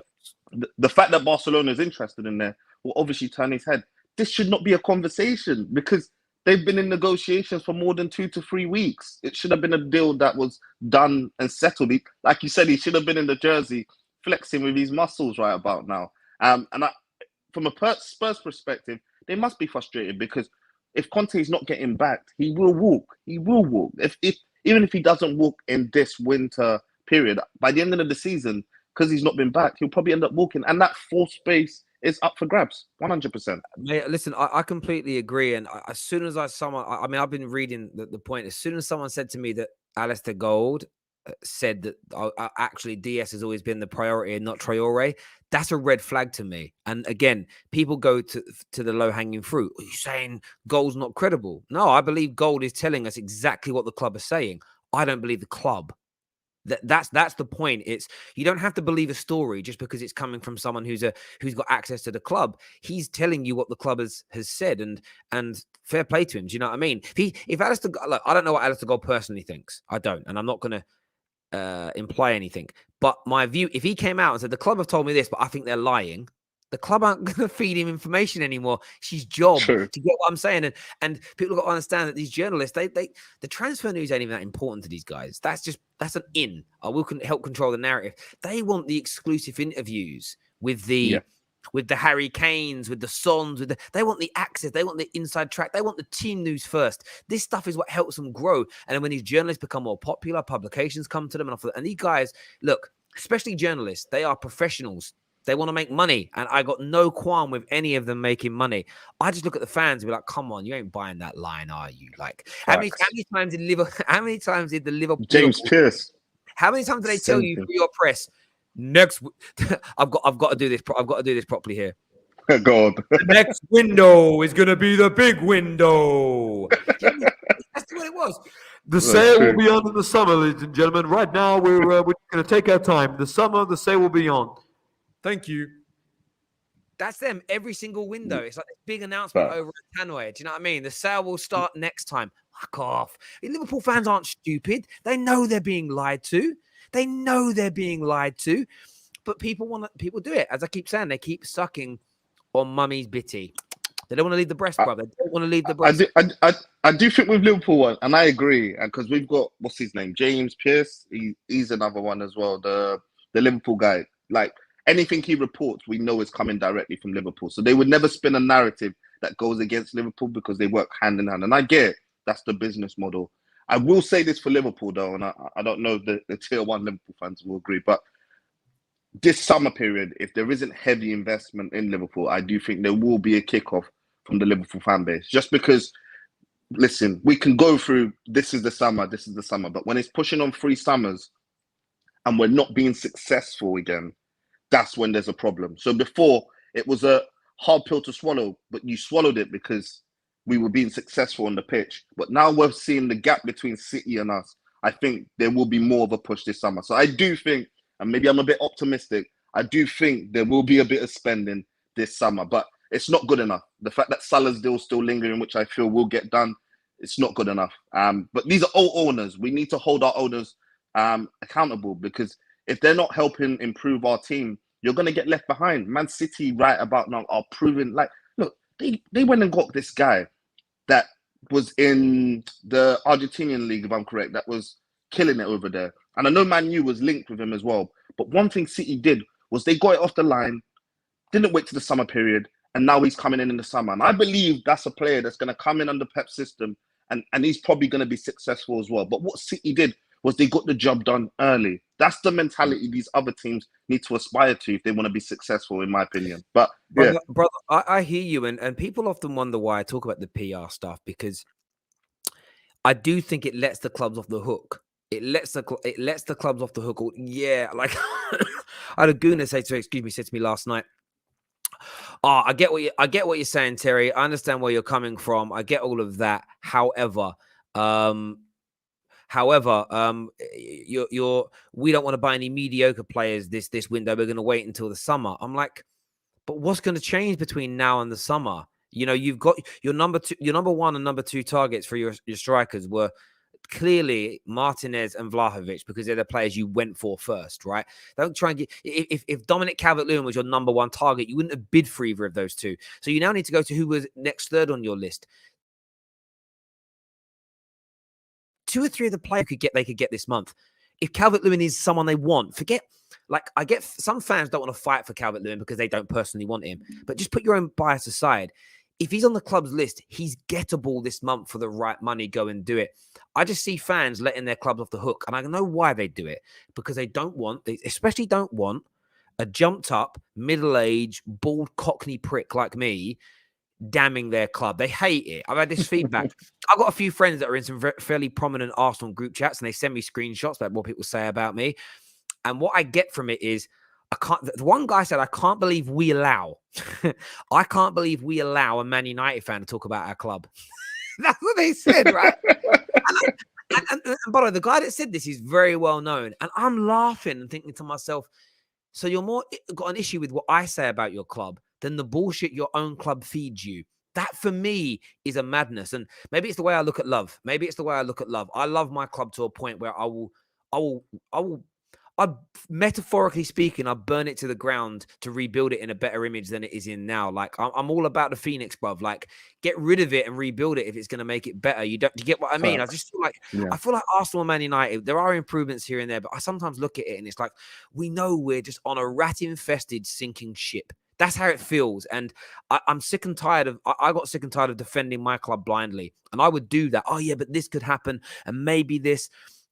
The fact that Barcelona is interested in there will obviously turn his head. This should not be a conversation because they've been in negotiations for more than 2 to 3 weeks. It should have been a deal that was done and settled. Like you said, he should have been in the jersey flexing with his muscles right about now. From a Spurs perspective, they must be frustrated because if Conte is not getting backed, he will walk. He will walk. Even if he doesn't walk in this winter period, by the end of the season, because he's not been back, he'll probably end up walking. And that fourth space is up for grabs, 100%. Mate, listen, I completely agree. And as soon as I've been reading the point. As soon as someone said to me that Alistair Gold said that actually Diaz has always been the priority and not Traore, that's a red flag to me. And again, people go to the low-hanging fruit. Are you saying Gold's not credible? No, I believe Gold is telling us exactly what the club is saying. I don't believe the club. That's the point. It's you don't have to believe a story just because it's coming from someone who's got access to the club. He's telling you what the club has said, and fair play to him. Do you know what I mean? If Alistair, look, I don't know what Alistair Gold personally thinks. I don't, and I'm not going to imply anything. But my view, if he came out and said the club have told me this, but I think they're lying, the club aren't going to feed him information anymore. It's his job to get what I'm saying. And people got to understand that these journalists, the transfer news ain't even that important to these guys. That's an in. I will help control the narrative. They want the exclusive interviews with the Harry Kanes, with the Sons, they want the access, they want the inside track, they want the team news first. This stuff is what helps them grow. And then when these journalists become more popular, publications come to them, and these guys, look, especially journalists, they are professionals. They want to make money, and I got no qualm with any of them making money. I just look at the fans and be like, "Come on, you ain't buying that line, are you?" Like, how many times did the Liverpool James Pearce? How many times did they tell you through your press? Next, I've got to do this. I've got to do this properly here. God, the next window is gonna be the big window. That's what it was. The sale will be on in the summer, ladies and gentlemen. Right now, we're going to take our time. The sale will be on. Thank you. That's them every single window. It's like this big announcement over at Tannoy. Do you know what I mean? The sale will start next time. Fuck off. Liverpool fans aren't stupid. They know they're being lied to. But people do it. As I keep saying, they keep sucking on mummy's bitty. They don't want to leave the breast, brother. They don't want to leave the breast. I do think with Liverpool, and I agree, because we've got, what's his name? James Pearce. He's another one as well. The Liverpool guy. Like, anything he reports, we know is coming directly from Liverpool. So they would never spin a narrative that goes against Liverpool because they work hand in hand. And I get it. That's the business model. I will say this for Liverpool, though, and I don't know if the tier 1 Liverpool fans will agree, but this summer period, if there isn't heavy investment in Liverpool, I do think there will be a kickoff from the Liverpool fan base. Just because, listen, we can go through, this is the summer, but when it's pushing on 3 summers and we're not being successful again, that's when there's a problem. So before, it was a hard pill to swallow, but you swallowed it because we were being successful on the pitch. But now we're seeing the gap between City and us. I think there will be more of a push this summer. So I do think, and maybe I'm a bit optimistic, I do think there will be a bit of spending this summer, but it's not good enough. The fact that Salah's deal still lingering, which I feel will get done, it's not good enough. But these are all owners. We need to hold our owners accountable, because if they're not helping improve our team, you're going to get left behind. Man City right about now are proving, like, look, they went and got this guy that was in the Argentinian league, if I'm correct, that was killing it over there. And I know Man U was linked with him as well. But one thing City did was they got it off the line, didn't wait to the summer period, and now he's coming in the summer. And I believe that's a player that's going to come in under Pep's system, and he's probably going to be successful as well. But what City did was they got the job done early. That's the mentality these other teams need to aspire to if they want to be successful, in my opinion. But yeah, brother, I hear you, and people often wonder why I talk about the PR stuff, because I do think it lets the clubs off the hook. It lets the clubs off the hook. Yeah, like I had a gooner say to me last night, "Oh, I get what you're saying, Terry. I understand where you're coming from. I get all of that. However, However, we don't want to buy any mediocre players this window. We're going to wait until the summer. I'm like, but what's going to change between now and the summer? You know, you've got your number one and number two targets for your strikers were clearly Martinez and Vlahovic, because they're the players you went for first, right? Don't try and get if Dominic Calvert-Lewin was your number one target, you wouldn't have bid for either of those two. So you now need to go to who was next third on your list. Two or three of the players they could get this month. If Calvert-Lewin is someone they want, forget. Like, I get some fans don't want to fight for Calvert-Lewin because they don't personally want him, but just put your own bias aside. If he's on the club's list, he's gettable this month for the right money. Go and do it. I just see fans letting their clubs off the hook, and I know why they do it, because they especially don't want a jumped up, middle-aged, bald cockney prick like me damning their club. They hate it. I've had this feedback. I've got a few friends that are in some fairly prominent Arsenal group chats, and they send me screenshots about what people say about me. And what I get from it is, the one guy said, I can't believe we allow a Man United fan to talk about our club. That's what they said, right? and by the way, the guy that said this is very well known. And I'm laughing and thinking to myself, so you're more got an issue with what I say about your club than the bullshit your own club feeds you. That for me is a madness. And maybe it's the way I look at love. I love my club to a point where I'd metaphorically speaking, I'd burn it to the ground to rebuild it in a better image than it is in now. Like, I'm all about the Phoenix, bruv. Like, get rid of it and rebuild it if it's going to make it better. Do you get what I mean? I just feel like, I feel like Arsenal and Man United, there are improvements here and there, but I sometimes look at it and it's like, we know we're just on a rat-infested sinking ship. That's how it feels. And I'm sick and tired of, I got sick and tired of defending my club blindly. And I would do that. Oh yeah, but this could happen. And maybe this.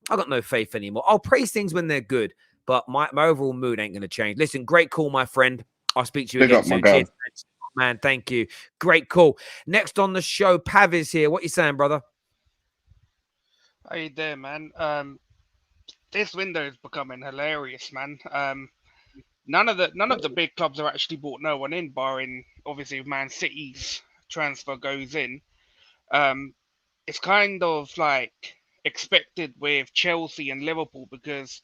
I got no faith anymore. I'll praise things when they're good, but my overall mood ain't going to change. Listen, great call, my friend. I'll speak to you again soon. Cheers, man. Thank you. Great call. Next on the show, Pav is here. What you saying, brother? How you doing, man? This window is becoming hilarious, man. None of the big clubs have actually brought no one in, barring obviously Man City's transfer goes in. It's kind of like expected with Chelsea and Liverpool, because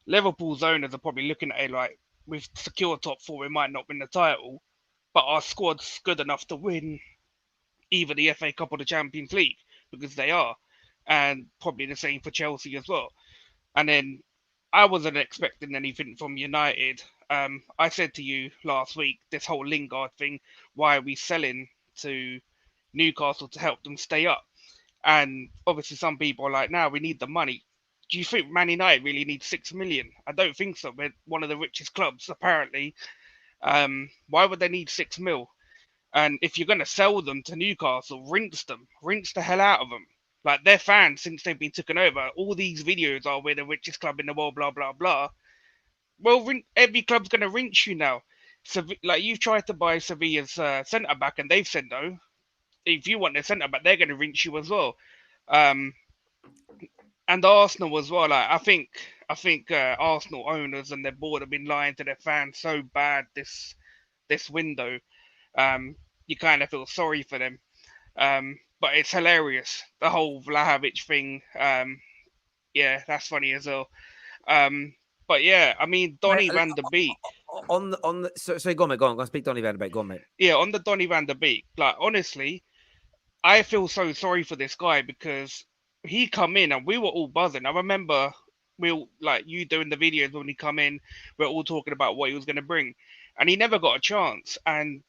Liverpool's owners are probably looking at it like, we've secured top four, we might not win the title, but our squad's good enough to win either the FA Cup or the Champions League, because they are, and probably the same for Chelsea as well. And then I wasn't expecting anything from United. I said to you last week, this whole Lingard thing, why are we selling to Newcastle to help them stay up? And obviously some people are like, now we need the money. Do you think Man United really needs 6 million? I don't think so. We're one of the richest clubs, apparently. Why would they need 6 mil? And if you're going to sell them to Newcastle, rinse the hell out of them. Like, their fans, since they've been taken over, all these videos are, we're the richest club in the world, blah, blah, blah. Well, every club's going to rinse you now. So, like, you've tried to buy Sevilla's centre-back, and they've said no. If you want their centre-back, they're going to rinse you as well. And Arsenal as well. Like, I think Arsenal owners and their board have been lying to their fans so bad this window. You kind of feel sorry for them. But it's hilarious, the whole Vlahovic thing. Yeah, that's funny as well. But yeah, I mean, Donny Van de Beek. So go on, mate. Go on, speak Donny Van de Beek. Go on, mate. Yeah, on the Donny Van de Beek. Like, honestly, I feel so sorry for this guy, because he come in and we were all buzzing. I remember you doing the videos when he come in, we're all talking about what he was going to bring, and he never got a chance. And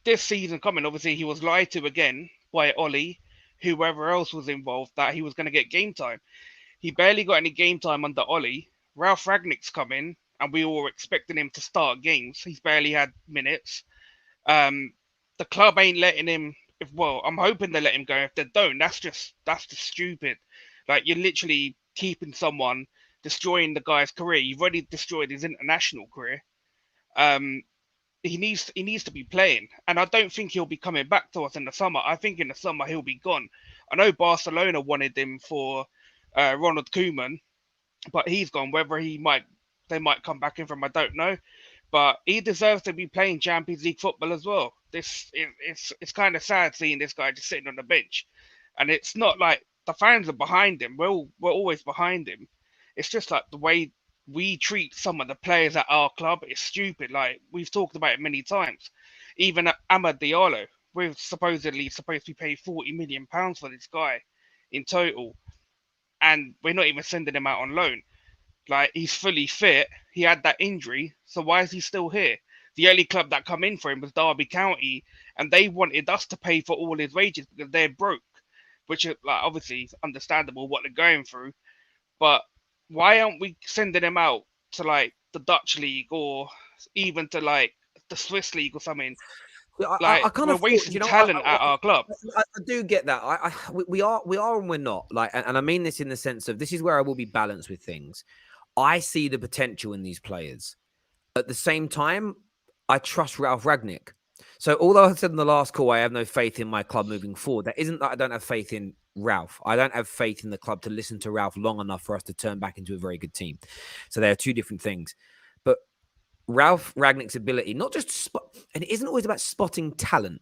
this season coming, obviously he was lied to again by Ollie, whoever else was involved, that he was going to get game time. He barely got any game time under Ollie. Ralph Ragnick's come in, and we all were expecting him to start games. He's barely had minutes. The club ain't letting him. I'm hoping they let him go. If they don't, that's just stupid. Like, you're literally keeping someone, destroying the guy's career. You've already destroyed his international career. He needs to be playing, and I don't think he'll be coming back to us in the summer. I think in the summer he'll be gone. I know Barcelona wanted him for Ronald Koeman, but he's gone. Whether they might come back in from, I don't know. But he deserves to be playing Champions League football as well. It's kind of sad seeing this guy just sitting on the bench, and it's not like the fans are behind him. We're always behind him. It's just like the way we treat some of the players at our club is stupid. Like we've talked about it many times. Even Amad Diallo, we're supposedly supposed to be paid £40 million for this guy in total, and we're not even sending him out on loan. Like he's fully fit. He had that injury, so why is he still here? The only club that come in for him was Derby County, and they wanted us to pay for all his wages because they're broke, which is like obviously understandable what they're going through. But why aren't we sending him out to like the Dutch league or even to like the Swiss league or something? Like I kind we're of wasting talent at our club. I do get that. We are and we're not. Like, and I mean this in the sense of this is where I will be balanced with things. I see the potential in these players. At the same time, I trust Ralph Rangnick. So although I said in the last call I have no faith in my club moving forward, that isn't that I don't have faith in Ralph. I don't have faith in the club to listen to Ralph long enough for us to turn back into a very good team. So there are two different things. But Ralph Rangnick's ability, not just spot, and it isn't always about spotting talent.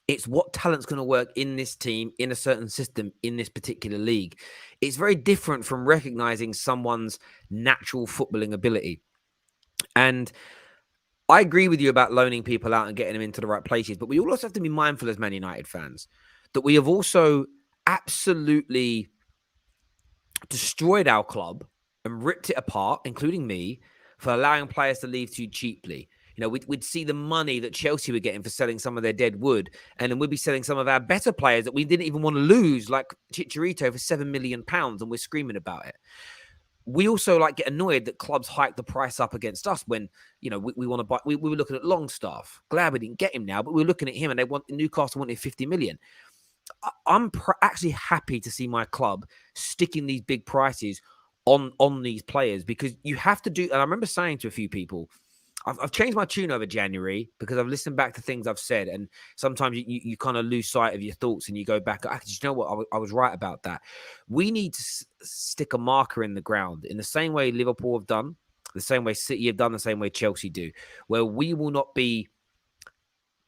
It's what talent's going to work in this team, in a certain system, in this particular league. It's very different from recognizing someone's natural footballing ability. And I agree with you about loaning people out and getting them into the right places, but we also have to be mindful as Man United fans that we have also absolutely destroyed our club and ripped it apart, including me, for allowing players to leave too cheaply. You know, we'd see the money that Chelsea were getting for selling some of their dead wood, and then we'd be selling some of our better players that we didn't even want to lose, like Chicharito, for £7 million, and we're screaming about it. We also get annoyed that clubs hike the price up against us when, you know, we want to buy. We were looking at Longstaff. Glad we didn't get him now, but we were looking at him, and Newcastle wanted 50 million. I'm actually happy to see my club sticking these big prices on these players, because you have to do. And I remember saying to a few people, I've changed my tune over January because I've listened back to things I've said, and sometimes you kind of lose sight of your thoughts and you go back. Actually, you know what? I was right about that. We need to stick a marker in the ground in the same way Liverpool have done, the same way City have done, the same way Chelsea do, where we will not be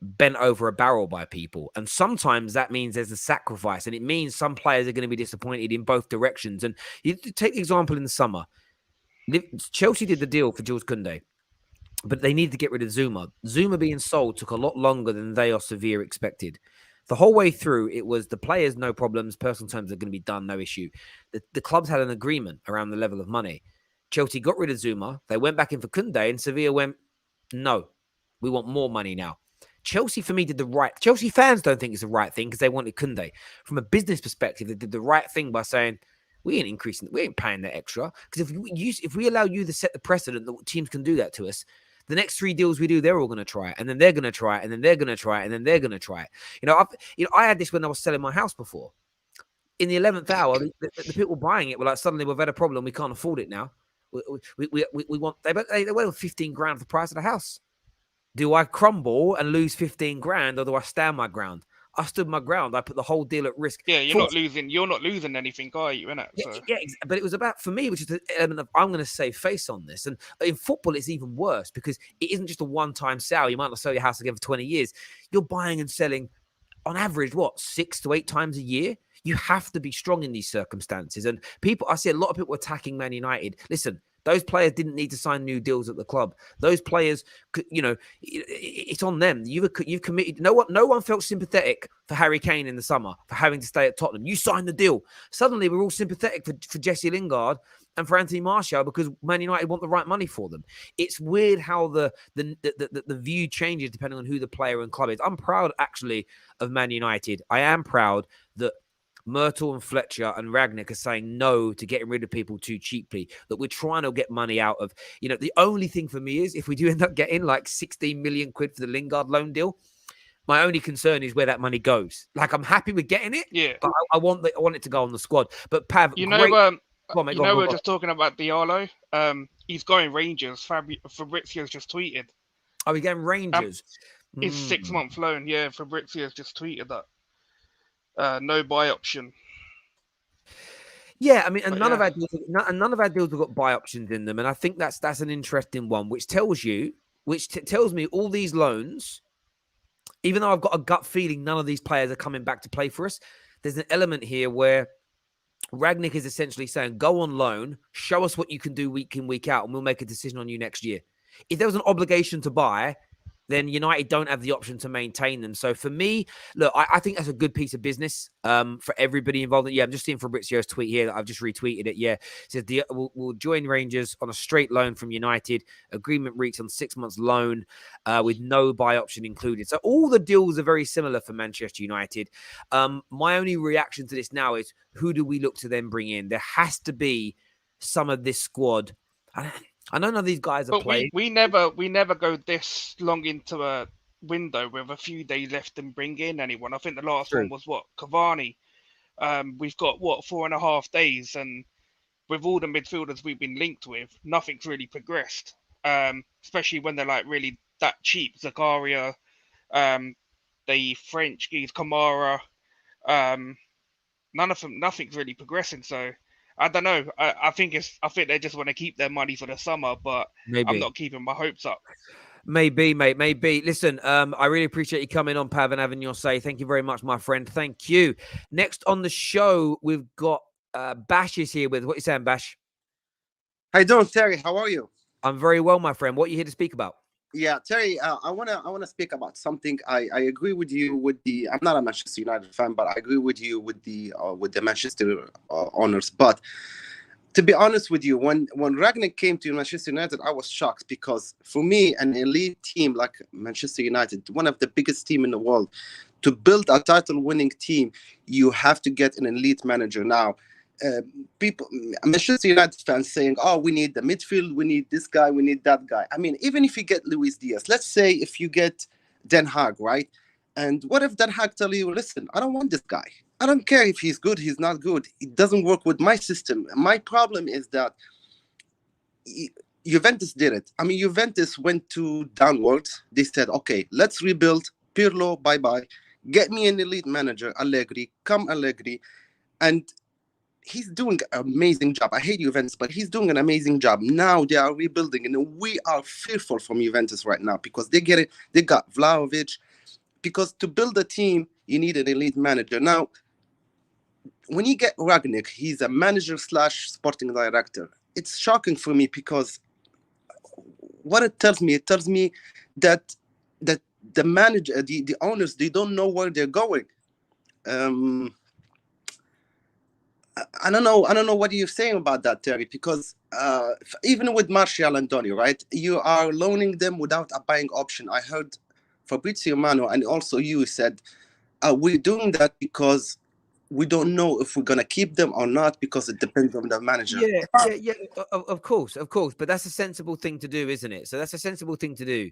bent over a barrel by people. And sometimes that means there's a sacrifice, and it means some players are going to be disappointed in both directions. And you take the example in the summer. Chelsea did the deal for Jules Koundé, but they needed to get rid of Zuma. Zuma being sold took a lot longer than they or Sevilla expected. The whole way through, it was the players, no problems. Personal terms are going to be done, no issue. The clubs had an agreement around the level of money. Chelsea got rid of Zuma. They went back in for Koundé, and Sevilla went, no, we want more money now. Chelsea, for me, did the right. Chelsea fans don't think it's the right thing because they wanted Koundé. From a business perspective, they did the right thing by saying, we ain't paying that extra. Because if we allow you to set the precedent that teams can do that to us, the next 3 deals we do, they're all going to try it, and then they're going to try it, and then they're going to try it, and then they're going to try it. I had this when I was selling my house before. In the 11th hour, the people buying it were like, suddenly we've had a problem, we can't afford it now. We want they went 15 grand for the price of the house. Do I crumble and lose 15 grand, or do I stand my ground? I stood my ground. I put the whole deal at risk. Yeah, you're not losing anything, are you? Innit? Yeah, but it was about, for me, which is the element of, I'm going to save face on this. And in football, it's even worse because it isn't just a one-time sale. You might not sell your house again for 20 years. You're buying and selling on average, 6 to 8 times a year? You have to be strong in these circumstances. And I see a lot of people attacking Man United. Listen, those players didn't need to sign new deals at the club. Those players, it's on them. You've committed. No one felt sympathetic for Harry Kane in the summer for having to stay at Tottenham. You signed the deal. Suddenly, we're all sympathetic for Jesse Lingard and for Anthony Martial because Man United want the right money for them. It's weird how the view changes depending on who the player and club is. I'm proud, actually, of Man United. I am proud that Myrtle and Fletcher and Rangnick are saying no to getting rid of people too cheaply, that we're trying to get money out of. The only thing for me is if we do end up getting 16 million quid for the Lingard loan deal, my only concern is where that money goes. I'm happy with getting it, but I want it to go on the squad. But Pav, we're just talking about Diallo. He's going Rangers. Fabrizio's just tweeted. Are we getting Rangers? His 6-month loan. Yeah, Fabrizio's just tweeted that. No buy option. Yeah, I mean, none of our deals have got buy options in them, and I think that's an interesting one, which tells me all these loans even though I've got a gut feeling none of these players are coming back to play for us, there's an element here where Rangnick is essentially saying, go on loan, show us what you can do week in, week out, and we'll make a decision on you next year. If there was an obligation to buy, then United don't have the option to maintain them. So for me, look, I think that's a good piece of business for everybody involved. Yeah, I'm just seeing Fabrizio's tweet here. I've just retweeted it. Yeah, it says we'll join Rangers on a straight loan from United. Agreement reached on 6 months loan with no buy option included. So all the deals are very similar for Manchester United. My only reaction to this now is, who do we look to then bring in? There has to be some of this squad. I know none of these guys are playing. We never go this long into a window with a few days left and bring in anyone. I think the last one was Cavani. We've got 4.5 days, and with all the midfielders we've been linked with, nothing's really progressed. Especially when they're like really that cheap. Zakaria, the French guys, Kamara, none of them, nothing's really progressing. So I don't know. I think they just want to keep their money for the summer, but Maybe. I'm not keeping my hopes up. Maybe, mate. Maybe. Listen, I really appreciate you coming on, Pav, and having your say. Thank you very much, my friend. Thank you. Next on the show, we've got Bash is here with. What are you saying, Bash? How you doing, Terry? How are you? I'm very well, my friend. What are you here to speak about? Yeah, Terry, I wanna speak about something. I agree with you with the. I'm not a Manchester United fan, but I agree with you with the Manchester owners. But to be honest with you, when Rangnick came to Manchester United, I was shocked, because for me, an elite team like Manchester United, one of the biggest team in the world, to build a title-winning team, you have to get an elite manager. Now, people, Manchester United fans saying, "Oh, we need the midfield, we need this guy, we need that guy." I mean, even if you get Luis Daiz, let's say if you get Den Haag, right? And what if Den Haag tell you, "Listen, I don't want this guy. I don't care if he's good, he's not good. It doesn't work with my system." My problem is that Juventus did it. I mean, Juventus went to downwards. They said, "Okay, let's rebuild. Pirlo, bye-bye. Get me an elite manager, Allegri. Come Allegri." And he's doing an amazing job. I hate Juventus, but he's doing an amazing job. Now they are rebuilding, and we are fearful from Juventus right now, because they get it. They got Vlahovic. Because to build a team, you need an elite manager. Now, when you get Rangnick, he's a manager / sporting director. It's shocking for me, because what it tells me that the manager, the owners, they don't know where they're going. I don't know what you're saying about that, Terry, because even with Martial and Donny, right, you are loaning them without a buying option. I heard Fabrizio Mano and also you said, we're doing that because we don't know if we're going to keep them or not, because it depends on the manager. Yeah. Of course. But that's a sensible thing to do, isn't it? So that's a sensible thing to do.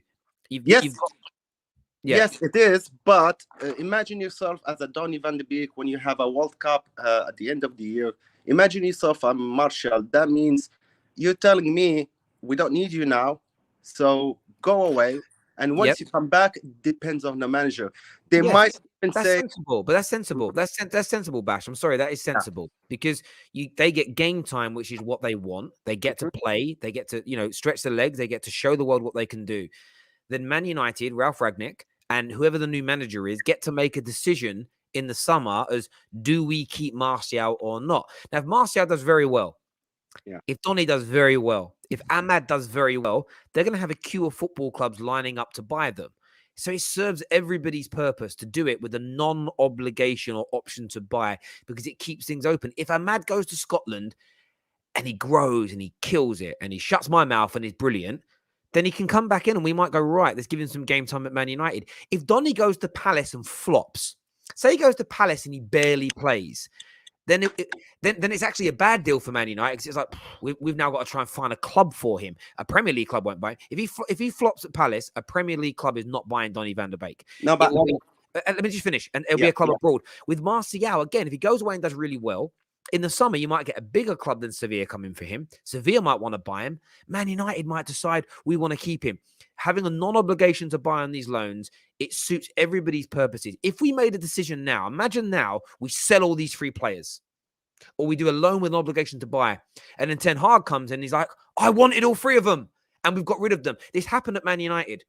Yes, it is. But imagine yourself as a Donny Van de Beek when you have a World Cup at the end of the year. Imagine yourself a Martial. That means you're telling me we don't need you now, so go away. And once you come back, depends on the manager. They might even say, sensible, but that's sensible. That's sensible, Bash. I'm sorry, that is sensible, because they get game time, which is what they want. They get to play. They get to stretch their legs. They get to show the world what they can do. Then Man United, Ralph Rangnick, and whoever the new manager is, get to make a decision in the summer as, do we keep Martial or not? Now, if Martial does very well, if Donny does very well, if Ahmad does very well, they're going to have a queue of football clubs lining up to buy them. So it serves everybody's purpose to do it with a non-obligation or option to buy, because it keeps things open. If Ahmad goes to Scotland and he grows and he kills it and he shuts my mouth and is brilliant, then he can come back in and we might go, right, let's give him some game time at Man United. If Donny goes to Palace and flops, say he goes to Palace and he barely plays, then it's actually a bad deal for Man United, because it's like, we've now got to try and find a club for him. A Premier League club won't buy him. If he flops at Palace, a Premier League club is not buying Donny Van de Beek. No, but let me just finish, and it'll be a club abroad. With Martial, again, if he goes away and does really well, in the summer, you might get a bigger club than Sevilla coming for him. Sevilla might want to buy him. Man United might decide we want to keep him. Having a non-obligation to buy on these loans, it suits everybody's purposes. If we made a decision now, imagine now we sell all these 3 players, or we do a loan with an obligation to buy, and then Ten Hag comes in and he's like, I wanted all 3 of them, and we've got rid of them. This happened at Man United.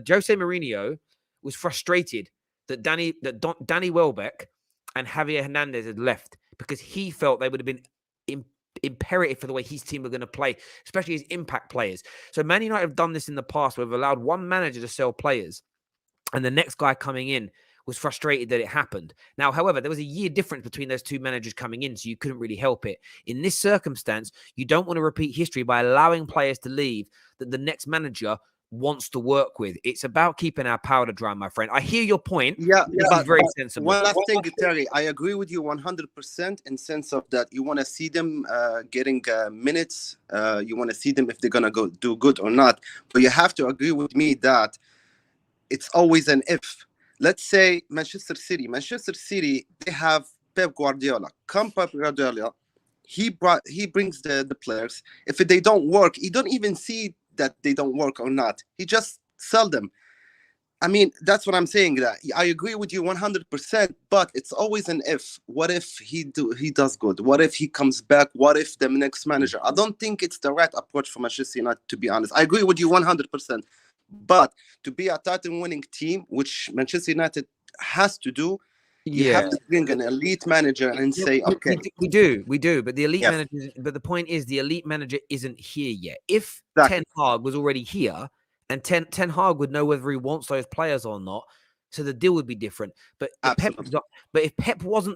Jose Mourinho was frustrated that Danny Welbeck and Javier Hernandez had left because he felt they would have been imperative for the way his team were going to play, especially his impact players. So Man United have done this in the past where they've allowed one manager to sell players and the next guy coming in was frustrated that it happened. Now, however, there was a year difference between those two managers coming in, so you couldn't really help it. In this circumstance, you don't want to repeat history by allowing players to leave that the next manager wants to work with. It's about keeping our powder dry, my friend. I hear your point. Yeah, this is very sensible. One last thing, Terry. I agree with you 100% in sense of that you want to see them getting minutes. You want to see them if they're gonna go do good or not. But you have to agree with me that it's always an if. Let's say Manchester City, they have Pep Guardiola. Come Pep Guardiola, he brings the players. If they don't work, he don't even see that they don't work or not. He just sell them. I mean, that's what I'm saying. That I agree with you 100%, but it's always an if. What if he does good? What if he comes back? What if the next manager? I don't think it's the right approach for Manchester United, to be honest. I agree with you 100%. But to be a title-winning team, which Manchester United has to do, you have to bring an elite manager and say, okay. We do. But the elite manager, but the point is the elite manager isn't here yet. If Ten Hag was already here and Ten Hag would know whether he wants those players or not, so the deal would be different. But if Pep wasn't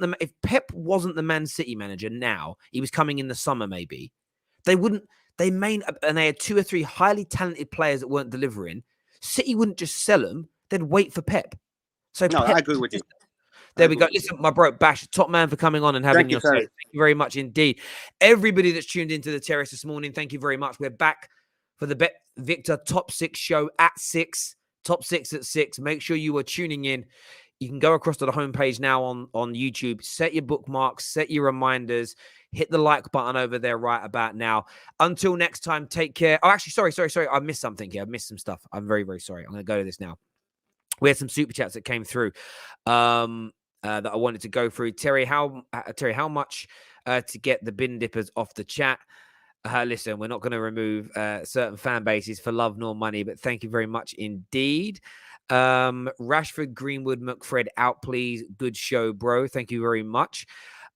the Man City manager now, he was coming in the summer maybe, and they had 2 or 3 highly talented players that weren't delivering. City wouldn't just sell them; they'd wait for Pep. So no, I agree with you. There we go. Listen, my bro, Bash, top man for coming on and having your say. Thank you very much indeed. Everybody that's tuned into the terrace this morning, thank you very much. We're back for the Bet Victor Top 6 show at 6. Top 6 at 6. Make sure you are tuning in. You can go across to the homepage now on YouTube. Set your bookmarks, set your reminders. Hit the like button over there right about now. Until next time, take care. Oh, actually, sorry. I missed something here. I missed some stuff. I'm very, very sorry. I'm going to go to this now. We had some super chats that came through that I wanted to go through. Terry, how much to get the bin dippers off the chat? Listen, we're not going to remove certain fan bases for love nor money, but thank you very much indeed. Rashford, Greenwood, McFred out, please. Good show, bro. Thank you very much.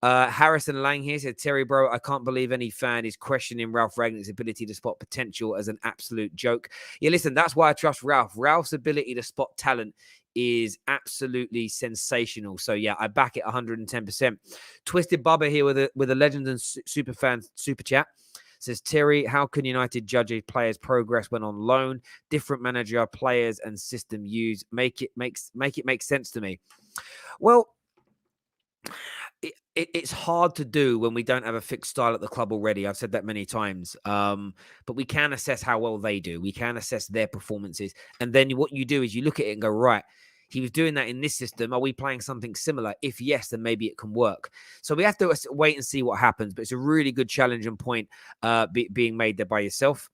Harrison Lang here said, Terry, bro, I can't believe any fan is questioning Ralph Rangnick's ability to spot potential as an absolute joke. Yeah, listen, that's why I trust Ralph. Ralph's ability to spot talent is absolutely sensational. So yeah, I back it 110%. Twisted Bubba here with a legend and super fan super chat. Says, Terry, how can United judge a player's progress when on loan? Different manager, players, and system used. Make it make sense to me. Well, it's hard to do when we don't have a fixed style at the club already. I've said that many times. But we can assess how well they do. We can assess their performances. And then what you do is you look at it and go, right, he was doing that in this system. Are we playing something similar? If yes, then maybe it can work. So we have to wait and see what happens. But it's a really good challenge and point being made there by yourself.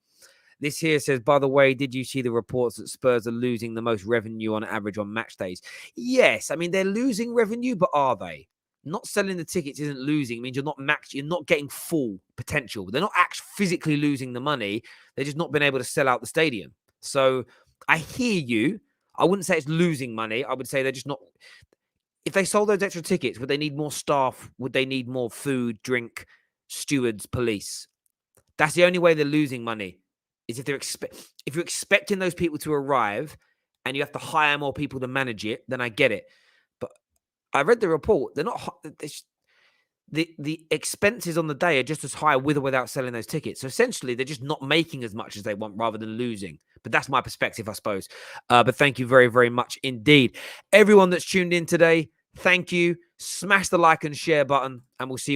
This here says, by the way, did you see the reports that Spurs are losing the most revenue on average on match days? Yes. I mean, they're losing revenue, but are they? Not selling the tickets isn't losing. It means you're not getting full potential. They're not actually physically losing the money. They've just not been able to sell out the stadium. So I hear you. I wouldn't say it's losing money. I would say they're just not. If they sold those extra tickets, would they need more staff? Would they need more food, drink, stewards, police? That's the only way they're losing money. Is if you're expecting those people to arrive and you have to hire more people to manage it, then I get it. But I read the report. They're not. The expenses on the day are just as high with or without selling those tickets. So essentially, they're just not making as much as they want rather than losing. But that's my perspective, I suppose. But thank you very, very much indeed. Everyone that's tuned in today, thank you. Smash the like and share button, and we'll see you.